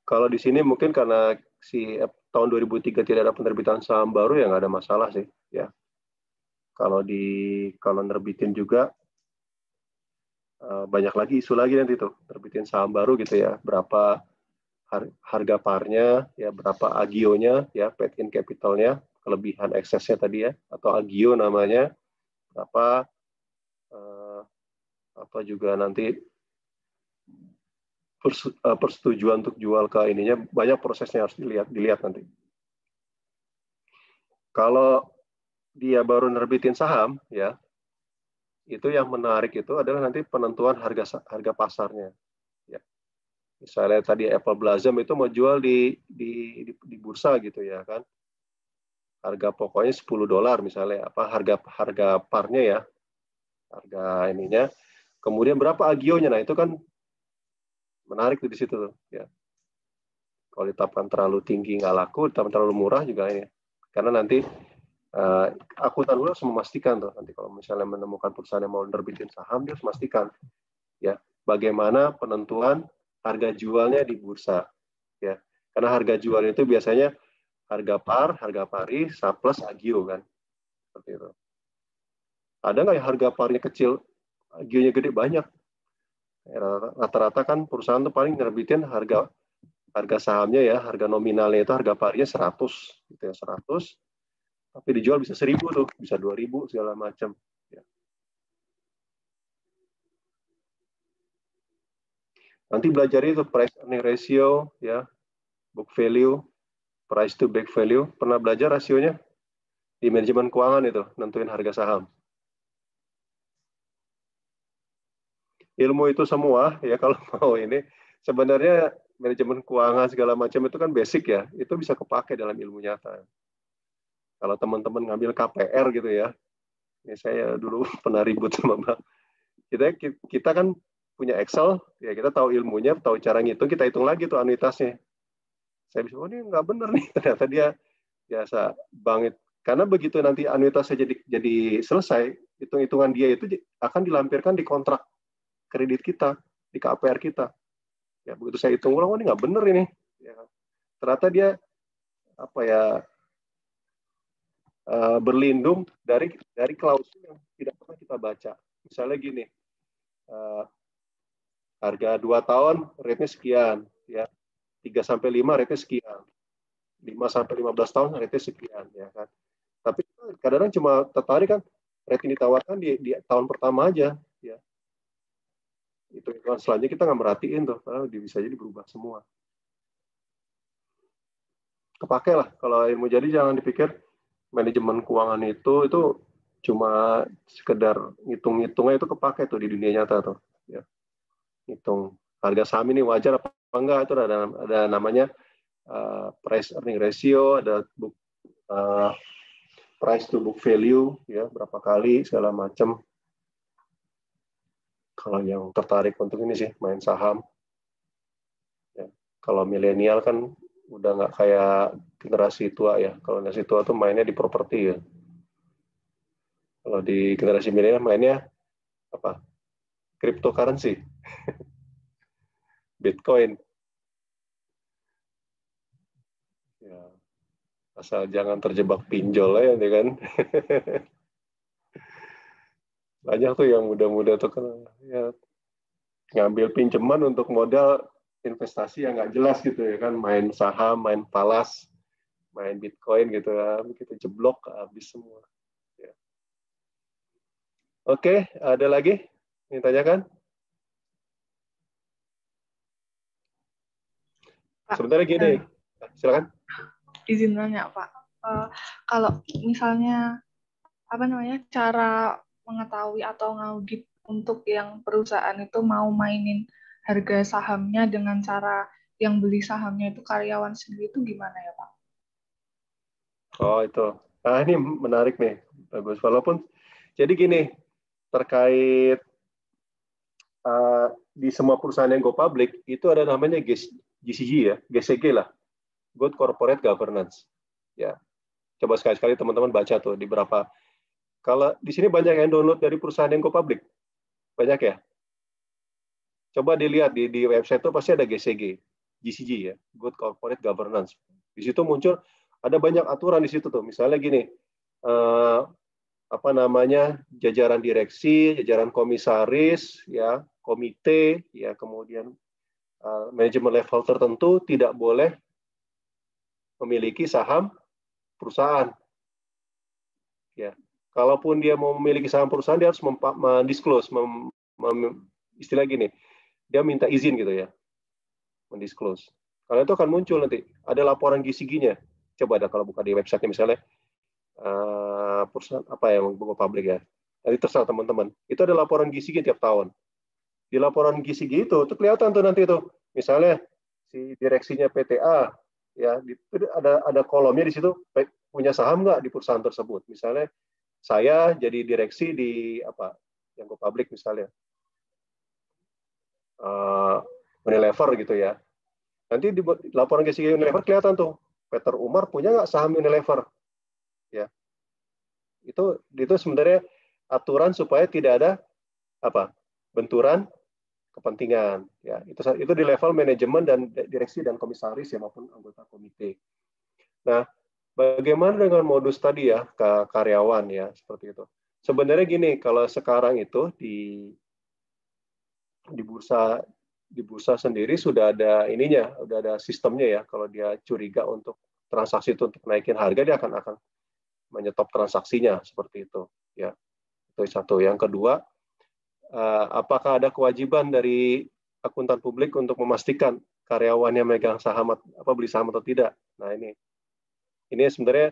Kalau di sini mungkin karena tahun 2003 tidak ada penerbitan saham baru ya nggak ada masalah sih, ya. Kalau nerbitin juga banyak lagi isu lagi nanti tuh, terbitin saham baru gitu ya, berapa harga parnya, ya berapa agionya, ya paid in capitalnya, kelebihan eksesnya tadi ya, atau agio namanya, berapa, apa juga nanti persetujuan untuk jual ke ininya, banyak prosesnya harus dilihat nanti. Kalau dia baru nerbitin saham, ya itu yang menarik itu adalah nanti penentuan harga pasarnya. Ya. Misalnya tadi Apple Blossom itu mau jual di bursa gitu ya kan, harga pokoknya $10 misalnya, apa harga parnya ya, harga ininya. Kemudian berapa agionya, nah itu kan menarik tuh di situ tuh. Ya. Kalau ditetapkan terlalu tinggi nggak laku, ditetapkan terlalu murah juga ini. Karena nanti akuntan harus memastikan tuh nanti kalau misalnya menemukan perusahaan yang mau nerbitin saham, dia harus memastikan ya bagaimana penentuan harga jualnya di bursa ya, karena harga jual itu biasanya harga par, harga pari plus agio kan, seperti itu. Ada nggak yang harga parnya kecil, agionya gede banyak? Rata-rata kan perusahaan tuh paling nerbitin harga sahamnya ya, harga nominalnya itu harga parinya 100 gitu ya, 100. Tapi dijual bisa 1.000 tuh, bisa 2.000 segala macam. Ya. Nanti belajar itu price earning ratio, ya, book value, price to book value. Pernah belajar rasionya di manajemen keuangan itu, nentuin harga saham. Ilmu itu semua, ya kalau mau ini, sebenarnya manajemen keuangan segala macam itu kan basic ya, itu bisa kepake dalam ilmu nyata. Kalau teman-teman ngambil KPR gitu ya, ini saya dulu pernah ribut sama Mbak. Kita kan punya Excel, ya kita tahu ilmunya, tahu cara ngitung, kita hitung lagi tuh anuitasnya. Saya bisa, oh ini nggak bener nih, ternyata dia biasa banget. Karena begitu nanti anuitasnya jadi selesai, hitung-hitungan dia itu akan dilampirkan di kontrak kredit kita, di KPR kita. Ya begitu saya hitung ulang, oh ini nggak bener ini. Ya, ternyata dia apa ya, berlindung dari klausul yang tidak pernah kita baca. Misalnya gini, harga 2 tahun rate-nya sekian, ya 3-5 rate-nya sekian, 5-15 tahun rate-nya sekian, ya kan. Tapi kadang-kadang cuma tertarik kan rate yang ditawarkan di tahun pertama aja, ya. Itu selanjutnya kita nggak merhatiin tuh, karena bisa jadi berubah semua. Kepake lah kalau ilmu, jadi jangan dipikir manajemen keuangan itu cuma sekedar ngitung-ngitungnya, itu kepake tuh di dunia nyata tuh. Ya. Hitung harga saham ini wajar apa enggak, itu ada namanya price earning ratio, ada price to book value, ya berapa kali segala macam. Kalau yang tertarik untuk ini sih main saham. Ya. Kalau milenial kan udah nggak kayak generasi tua ya. Kalau generasi tua tuh mainnya di properti ya. Kalau di generasi milenial mainnya apa? Cryptocurrency. Bitcoin. Ya. Asal jangan terjebak pinjol ya kan. Banyak tuh yang muda-muda tuh kan ya, ngambil pinjaman untuk modal investasi yang nggak jelas gitu ya kan, main saham, main falas, main Bitcoin gitu ya, begitu jeblok habis semua. Ya. Oke, ada lagi yang tanyakan? Sebenarnya gini, silakan. Izin nanya Pak, kalau misalnya cara mengetahui atau ngaudit untuk yang perusahaan itu mau mainin harga sahamnya dengan cara yang beli sahamnya itu karyawan sendiri, itu gimana ya Pak? Oh itu, nah ini menarik nih, bagus. Walaupun jadi gini, terkait di semua perusahaan yang go public itu ada namanya GCG ya, GCG lah, Good Corporate Governance. Ya, coba sekali-sekali teman-teman baca tuh di berapa. Kalau di sini banyak yang download dari perusahaan yang go public, banyak ya. Coba dilihat di website itu pasti ada GCG ya, Good Corporate Governance. Di situ muncul ada banyak aturan di situ tuh. Misalnya gini, jajaran direksi, jajaran komisaris, ya, komite, ya, kemudian manajemen level tertentu tidak boleh memiliki saham perusahaan. Ya, kalaupun dia mau memiliki saham perusahaan, dia harus mendisclose, istilah gini, dia minta izin gitu ya, mendisclose. Karena itu akan muncul nanti, ada laporan GCG-nya. Coba ada kalau buka di website-nya misalnya, perusahaan apa yang buku publik ya. Nanti terserah teman-teman. Itu ada laporan GCG tiap tahun. Di laporan GCG itu kelihatan tuh nanti itu. Misalnya si direksinya PTA, ya, ada kolomnya di situ, punya saham nggak di perusahaan tersebut. Misalnya saya jadi direksi di apa yang go public misalnya Unilever gitu ya. Nanti di laporan GCG Unilever kelihatan tuh Peter Umar punya nggak saham Unilever, ya. Itu sebenarnya aturan supaya tidak ada apa benturan kepentingan, ya. Itu di level manajemen dan direksi dan komisaris ya maupun anggota komite. Nah, bagaimana dengan modus tadi ya ke karyawan ya seperti itu. Sebenarnya gini, kalau sekarang itu di bursa sendiri sudah ada ininya, sudah ada sistemnya ya. Kalau dia curiga untuk transaksi itu untuk naikin harga, dia akan menyetop transaksinya seperti itu, ya. Itu satu. Yang kedua, apakah ada kewajiban dari akuntan publik untuk memastikan karyawannya megang saham beli saham atau tidak? Nah ini sebenarnya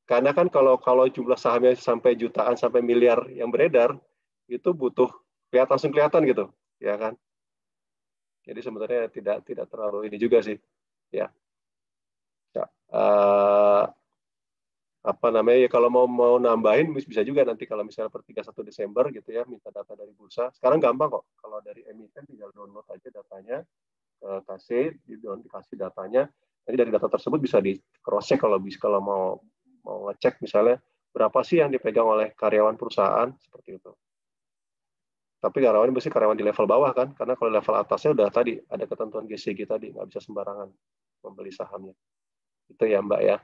karena kan kalau jumlah sahamnya sampai jutaan sampai miliar yang beredar itu butuh langsung kelihatan gitu, ya kan? Jadi sebenarnya tidak terlalu ini juga sih, ya. Apa namanya ya, kalau mau nambahin bisa juga nanti kalau misalnya per 31 Desember gitu ya, minta data dari bursa. Sekarang gampang kok, kalau dari emiten tinggal download aja datanya, dikasih datanya, nanti dari data tersebut bisa di cross check kalau mau ngecek misalnya berapa sih yang dipegang oleh karyawan perusahaan seperti itu. Tapi karyawan mesti karyawan di level bawah kan, karena kalau level atasnya udah tadi ada ketentuan GCG tadi, nggak bisa sembarangan membeli sahamnya. Itu ya Mbak ya.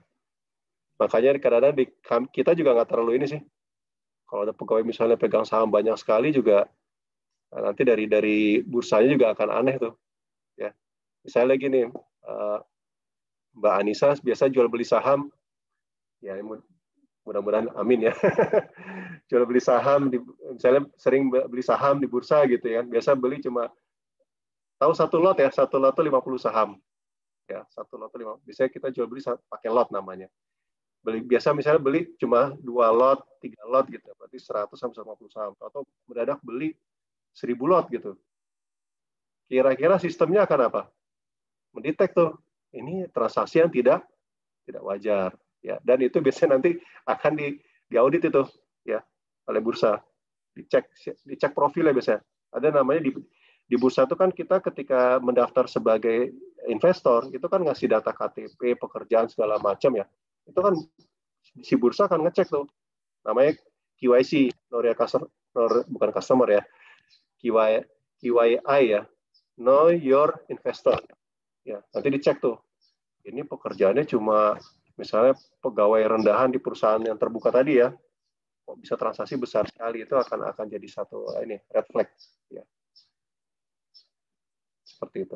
Makanya kadang-kadang kita juga nggak terlalu ini sih. Kalau ada pegawai misalnya pegang saham banyak sekali juga, nanti dari bursanya juga akan aneh tuh. Ya, misalnya gini, Mbak Anissa biasa jual beli saham, ya mudah-mudahan amin ya. Jual beli saham, misalnya sering beli saham di bursa gitu ya. Biasa beli cuma tahu satu lot ya, satu lot itu 50 saham. Ya, satu lot 50. Biasanya kita jual beli pakai lot namanya. Biasa misalnya beli cuma 2 lot, 3 lot gitu, berarti 100-150 saham. Atau mendadak beli 1000 lot gitu. Kira-kira sistemnya akan apa? Mendetek tuh, ini transaksi yang tidak wajar. Ya, dan itu biasanya nanti akan diaudit itu ya oleh bursa. Dicek profilnya biasanya. Ada namanya di bursa itu kan kita ketika mendaftar sebagai investor, itu kan ngasih data KTP, pekerjaan segala macam ya. Itu kan si bursa akan ngecek tuh namanya KYC, bukan customer ya, KYI ya, know your investor ya. Nanti dicek tuh ini pekerjaannya cuma misalnya pegawai rendahan di perusahaan yang terbuka tadi ya, kok bisa transaksi besar sekali, itu akan jadi satu red flag ya, seperti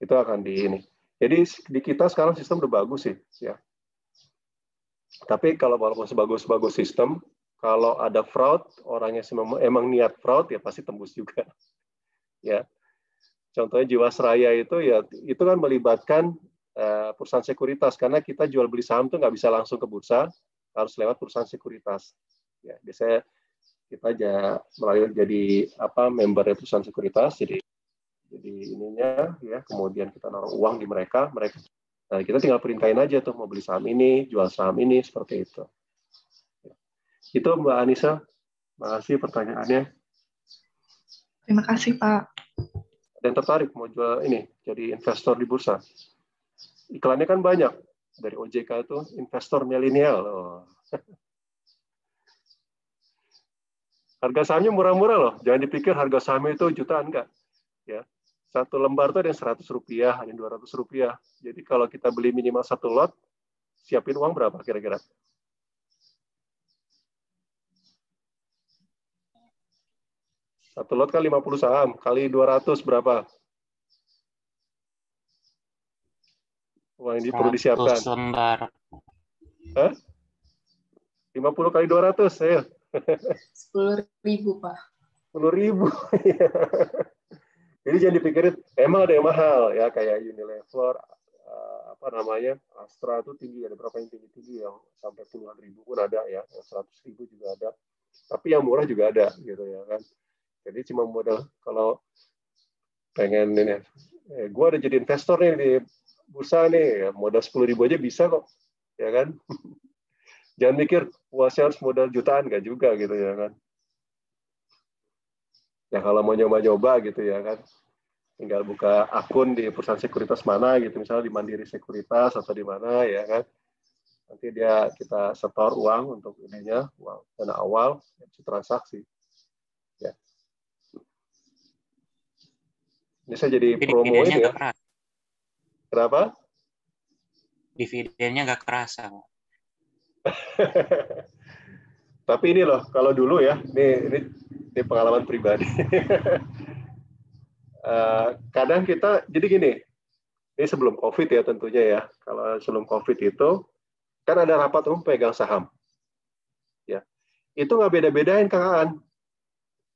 itu akan jadi di kita sekarang sistem udah bagus sih ya. Tapi kalau walaupun sebagus sistem, kalau ada fraud, orangnya emang niat fraud ya pasti tembus juga. Ya. Contohnya Jiwasraya itu kan melibatkan perusahaan sekuritas, karena kita jual beli saham tuh nggak bisa langsung ke bursa, harus lewat perusahaan sekuritas. Ya, biasanya kita jadi member perusahaan sekuritas, jadi ininya ya, kemudian kita naruh uang di mereka. Nah, kita tinggal perintahin aja tuh mau beli saham ini, jual saham ini, seperti itu. Itu Mbak Anissa, makasih pertanyaannya. Terima kasih Pak. Dan tertarik mau jual ini, jadi investor di bursa. Iklannya kan banyak dari OJK itu, investor milenial. Oh. Harga sahamnya murah-murah loh, jangan dipikir harga sahamnya itu jutaan, enggak. Ya. Satu lembar itu ada yang Rp100, ada yang Rp200. Jadi kalau kita beli minimal 1 lot, siapin uang berapa kira-kira? Satu lot kan 50 saham, kali 200 berapa? Wah, ini perlu 100 disiapkan. lembar. Hah? 50 kali 200, ayo. 10.000, Pak. 10.000. Jadi jangan dipikirin, emang ada yang mahal ya, kayak Unilever, apa namanya, Astra itu tinggi, ada berapa yang tinggi-tinggi yang sampai puluhan ribu pun ada ya, 100.000 juga ada. Tapi yang murah juga ada gitu ya kan. Jadi cuma modal kalau pengen ini, gue ada jadi investor nih di bursa nih, ya, modal 10.000 aja bisa kok, ya kan? Jangan mikir, wah saya harus modal jutaan, nggak juga gitu ya kan. Ya kalau mau nyoba-nyoba gitu ya kan, tinggal buka akun di perusahaan sekuritas mana gitu, misalnya di Mandiri Sekuritas atau di mana ya kan. Nanti kita setor uang untuk ininya, uang dana awal, transaksi. Ya. Ini saya jadi promo ini ya. Kenapa? Dividennya nggak kerasa. Tapi ini loh, kalau dulu ya, ini pengalaman pribadi. Kadang kita, jadi gini, ini sebelum COVID ya tentunya ya. Kalau sebelum COVID itu, kan ada rapat umum pegang saham. Ya, itu nggak beda-bedain Kang Aan.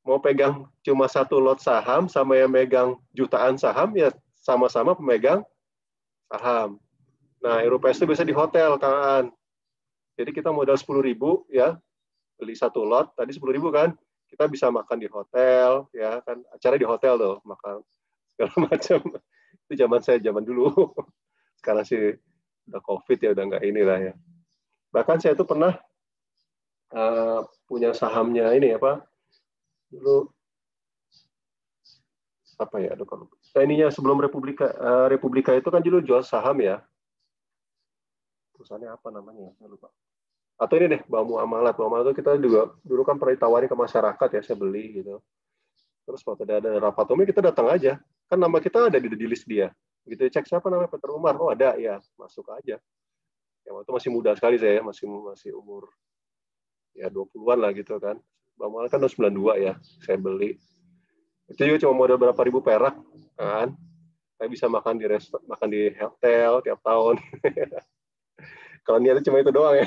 Mau pegang cuma satu lot saham sama yang megang jutaan saham, ya sama-sama pemegang saham. Nah, RUPS itu biasa di hotel Kang Aan. Jadi kita modal 10.000 ya, beli satu lot, tadi 10.000 kan, kita bisa makan di hotel, ya kan, acara di hotel tuh, makan segala macam. Itu zaman dulu. Sekarang sih udah COVID ya, udah nggak inilah ya. Bahkan saya tuh pernah punya sahamnya ini apa, dulu apa ya, aduh kalau ininya sebelum Republika itu kan dulu jual saham ya. Perusahaannya apa namanya? Saya lupa. Atau ini deh, Bamu Amalat. Bamu Amalat itu kita juga dulu kan pernah ditawarin ke masyarakat ya, saya beli gitu. Terus waktu ada rapat umum kita datang aja. Kan nama kita ada di list dia. Gitu cek siapa namanya, Peter Umar. Oh ada, ya masuk aja. Ya waktu masih muda sekali saya, masih umur ya 20-an lah gitu kan. Bamu Amalat kan udah 92 ya, saya beli. Itu juga cuma modal berapa ribu perak kan. Saya bisa makan di hotel tiap tahun. Kalau niatnya cuma itu doang ya.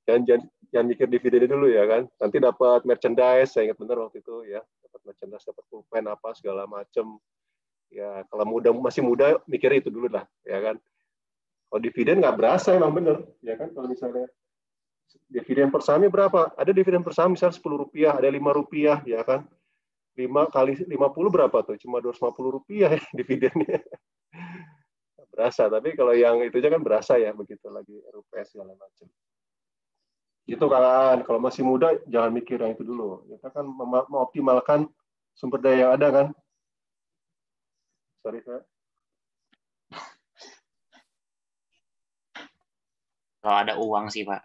Jangan mikir dividen dulu ya kan. Nanti dapat merchandise, saya ingat benar waktu itu ya. Dapat merchandise, dapat pulpen apa segala macam. Ya kalau masih muda mikir itu dulu lah ya kan. Kalau dividen nggak berasa emang bener ya kan. Kalau misalnya dividen per sahamnya berapa? Ada dividen per saham misalnya Rp10, ada Rp5 ya kan. 5 kali 50 berapa tuh? Cuma Rp250 ya dividennya. Berasa, tapi kalau yang itu aja kan berasa ya, begitu lagi RUPS segala macam. Itu kan, kalau masih muda jangan mikir yang itu dulu. Kita kan mengoptimalkan sumber daya yang ada kan. Sorry, saya. Kalau ada uang sih, Pak.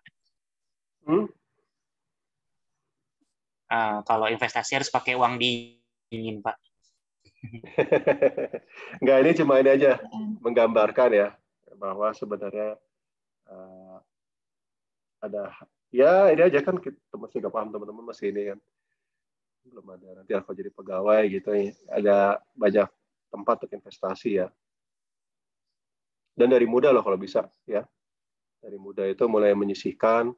Kalau investasi harus pakai uang dingin, Pak. Enggak, ini cuma ini aja menggambarkan ya bahwa sebenarnya ada ya ini aja kan kita masih nggak paham, teman-teman masih ini kan belum ada, nanti aku jadi pegawai gitu ya, ada banyak tempat untuk investasi ya, dan dari muda loh kalau bisa ya, dari muda itu mulai menyisihkan,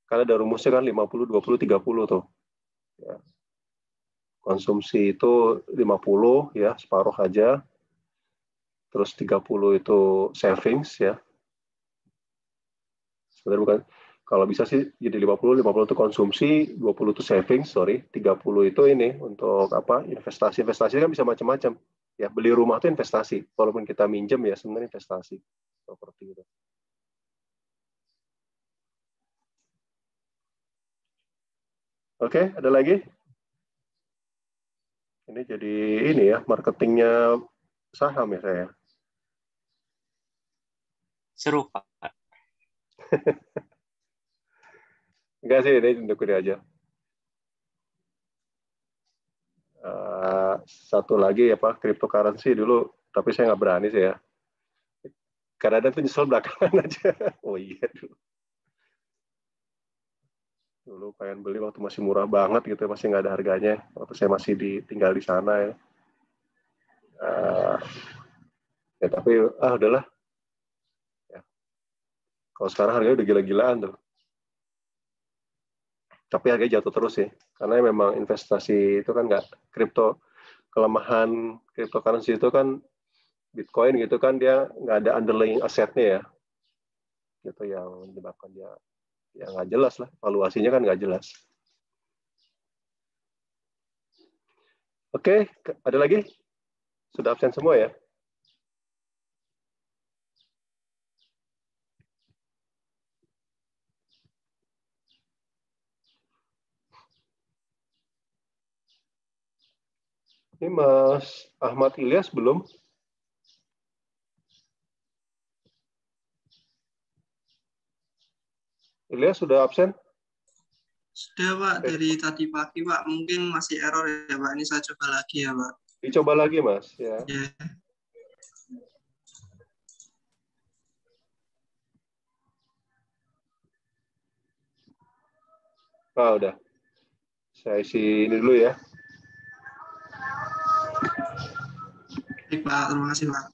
karena ada rumusnya kan 50-20-30 tuh ya. Konsumsi itu 50 ya, separuh aja. Terus 30 itu savings ya. Sebenarnya bukan, kalau bisa sih jadi 50 itu konsumsi, 20 itu savings, 30 itu ini untuk apa? Investasi. Investasi kan bisa macam-macam. Ya, beli rumah itu investasi. Walaupun kita minjem ya sebenarnya investasi. Seperti itu. Oke, ada lagi? Ini jadi ini ya, marketingnya saham ya saya. Seru, Pak. Enggak sih, ini untuk ini aja. Satu lagi ya Pak, cryptocurrency dulu, tapi saya nggak berani sih ya. Kadang-kadang tuh nyesel belakangan aja. Oh iya dulu. Dulu pengen beli waktu masih murah banget gitu, masih nggak ada harganya. Waktu saya masih tinggal di sana ya. Ya tapi udahlah. Ya. Kalau sekarang harganya udah gila-gilaan tuh. Tapi harganya jatuh terus sih, karena memang investasi itu kan nggak kelemahan cryptocurrency itu kan Bitcoin gitu kan dia nggak ada underlying asetnya ya, gitu yang menyebabkan dia ya nggak jelas lah, valuasinya kan nggak jelas. Oke, ada lagi? Sudah absen semua ya? Ini Mas Ahmad Ilyas belum? Ilyas sudah absen? Sudah Pak, dari tadi pagi Pak, mungkin masih error ya Pak, ini saya coba lagi ya Pak. Dicoba lagi Mas, ya. Yeah. Udah. Saya isi ini dulu ya. Baik Pak, terima kasih Pak.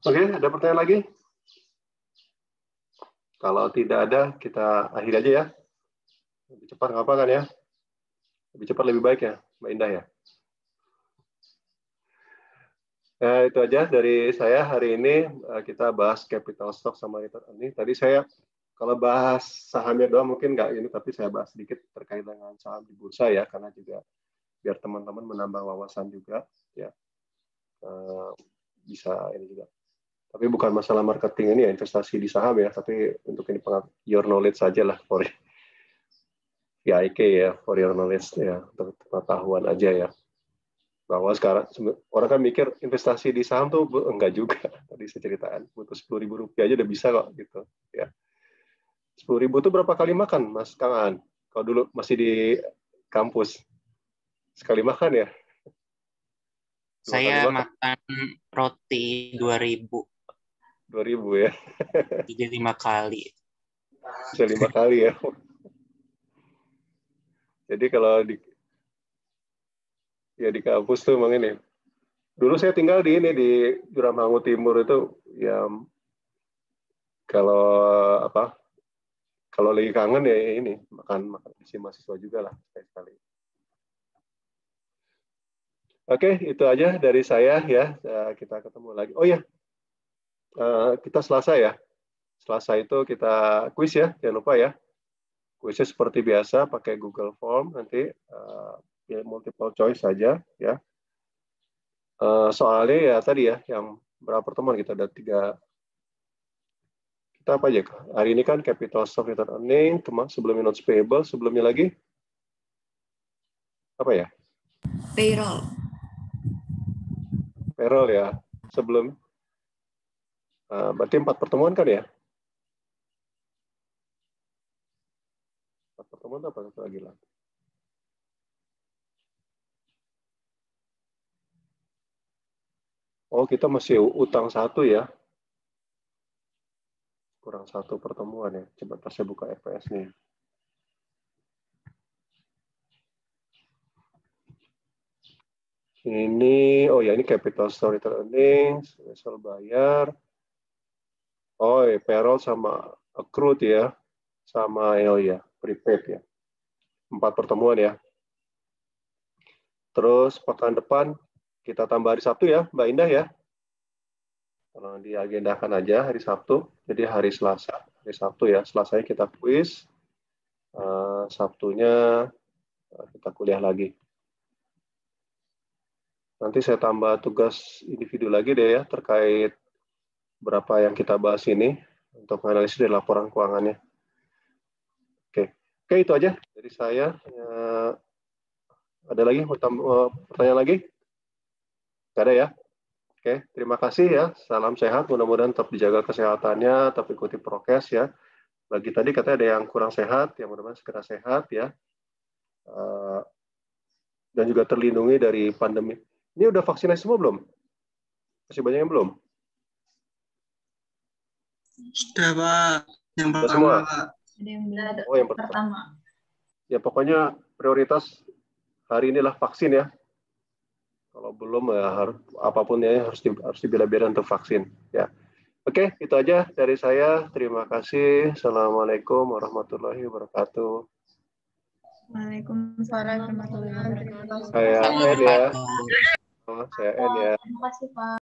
Oke, ada pertanyaan lagi? Kalau tidak ada, kita akhiri aja ya. Lebih cepat nggak apa kan ya? Lebih cepat lebih baik ya, Mbak Indah ya. Nah, itu aja dari saya hari ini. Kita bahas capital stock sama return earning. Tadi saya kalau bahas sahamnya doang mungkin nggak ini, tapi saya bahas sedikit terkait dengan saham di bursa ya, karena juga biar teman-teman menambah wawasan juga ya. Bisa ini juga. Tapi bukan masalah marketing ini ya, investasi di saham ya, tapi untuk ini your knowledge saja lah, for VIK ya, for your knowledge ya, untuk pengetahuan aja ya. Bahwa sekarang orang kan mikir investasi di saham tuh enggak juga. Tadi saya ceritakan, butuh Rp10.000 aja udah bisa kok gitu ya. Rp10.000 itu berapa kali makan, Mas Kang Aan? Kalau dulu masih di kampus sekali makan ya? Saya makan roti 2.000. 2.000 ya. 5 kali. Bisa 5 kali ya. Jadi kalau di kampus tuh emang ini Dulu saya tinggal di ini di Juramanggu Timur itu ya, kalau apa? Kalau lagi kangen ya ini makan isi mahasiswa juga lah sekali-sekali. Oke, itu aja dari saya ya. Kita ketemu lagi. Oh ya, kita Selasa ya. Selasa itu kita kuis ya, jangan lupa ya. Kuisnya seperti biasa pakai Google Form, nanti pilih multiple choice saja ya. Soalnya ya tadi ya, yang berapa pertemuan kita ada 3. Kita apa aja? Hari ini kan capital stock return earning, sebelumnya notes payable, sebelumnya lagi apa ya? Payroll. Payroll ya. Sebelum berarti 4 pertemuan kan ya? 4 pertemuan apa satu lagi lah? Oh, kita masih utang 1 ya. Kurang 1 pertemuan ya. Coba saya buka FPS nih. Ini, oh ya ini capital stock return earnings, hasil bayar. Oh ya, payroll sama accrued ya. Sama oh ya, prepaid ya. 4 pertemuan ya. Terus pekan depan kita tambah hari Sabtu ya, Mbak Indah ya. Kalau diagendakan aja hari Sabtu, jadi hari Selasa, hari Sabtu ya. Selasanya kita kuis, Sabtunya kita kuliah lagi. Nanti saya tambah tugas individu lagi deh ya, terkait berapa yang kita bahas ini, untuk menganalisis dari laporan keuangannya. Oke, itu aja dari saya. Ada lagi pertanyaan lagi? Nggak ada ya? Oke, terima kasih ya. Salam sehat. Mudah-mudahan tetap dijaga kesehatannya, tetap ikuti prokes ya. Bagi tadi katanya ada yang kurang sehat, yang mudah-mudahan segera sehat ya. Dan juga terlindungi dari pandemi. Ini udah vaksinasi semua belum? Masih banyak yang belum? Sudah, Pak. Yang Sudah pertama, semua? Pak. Oh, yang pertama. Ya, pokoknya prioritas hari inilah vaksin ya. Kalau belum ya harus apapun ya harus dibela-bela untuk vaksin ya. Oke, itu aja dari saya. Terima kasih. Assalamualaikum warahmatullahi wabarakatuh. Waalaikumsalam warahmatullahi wabarakatuh. Saya end ya. Saya end ya. Terima kasih, Pak.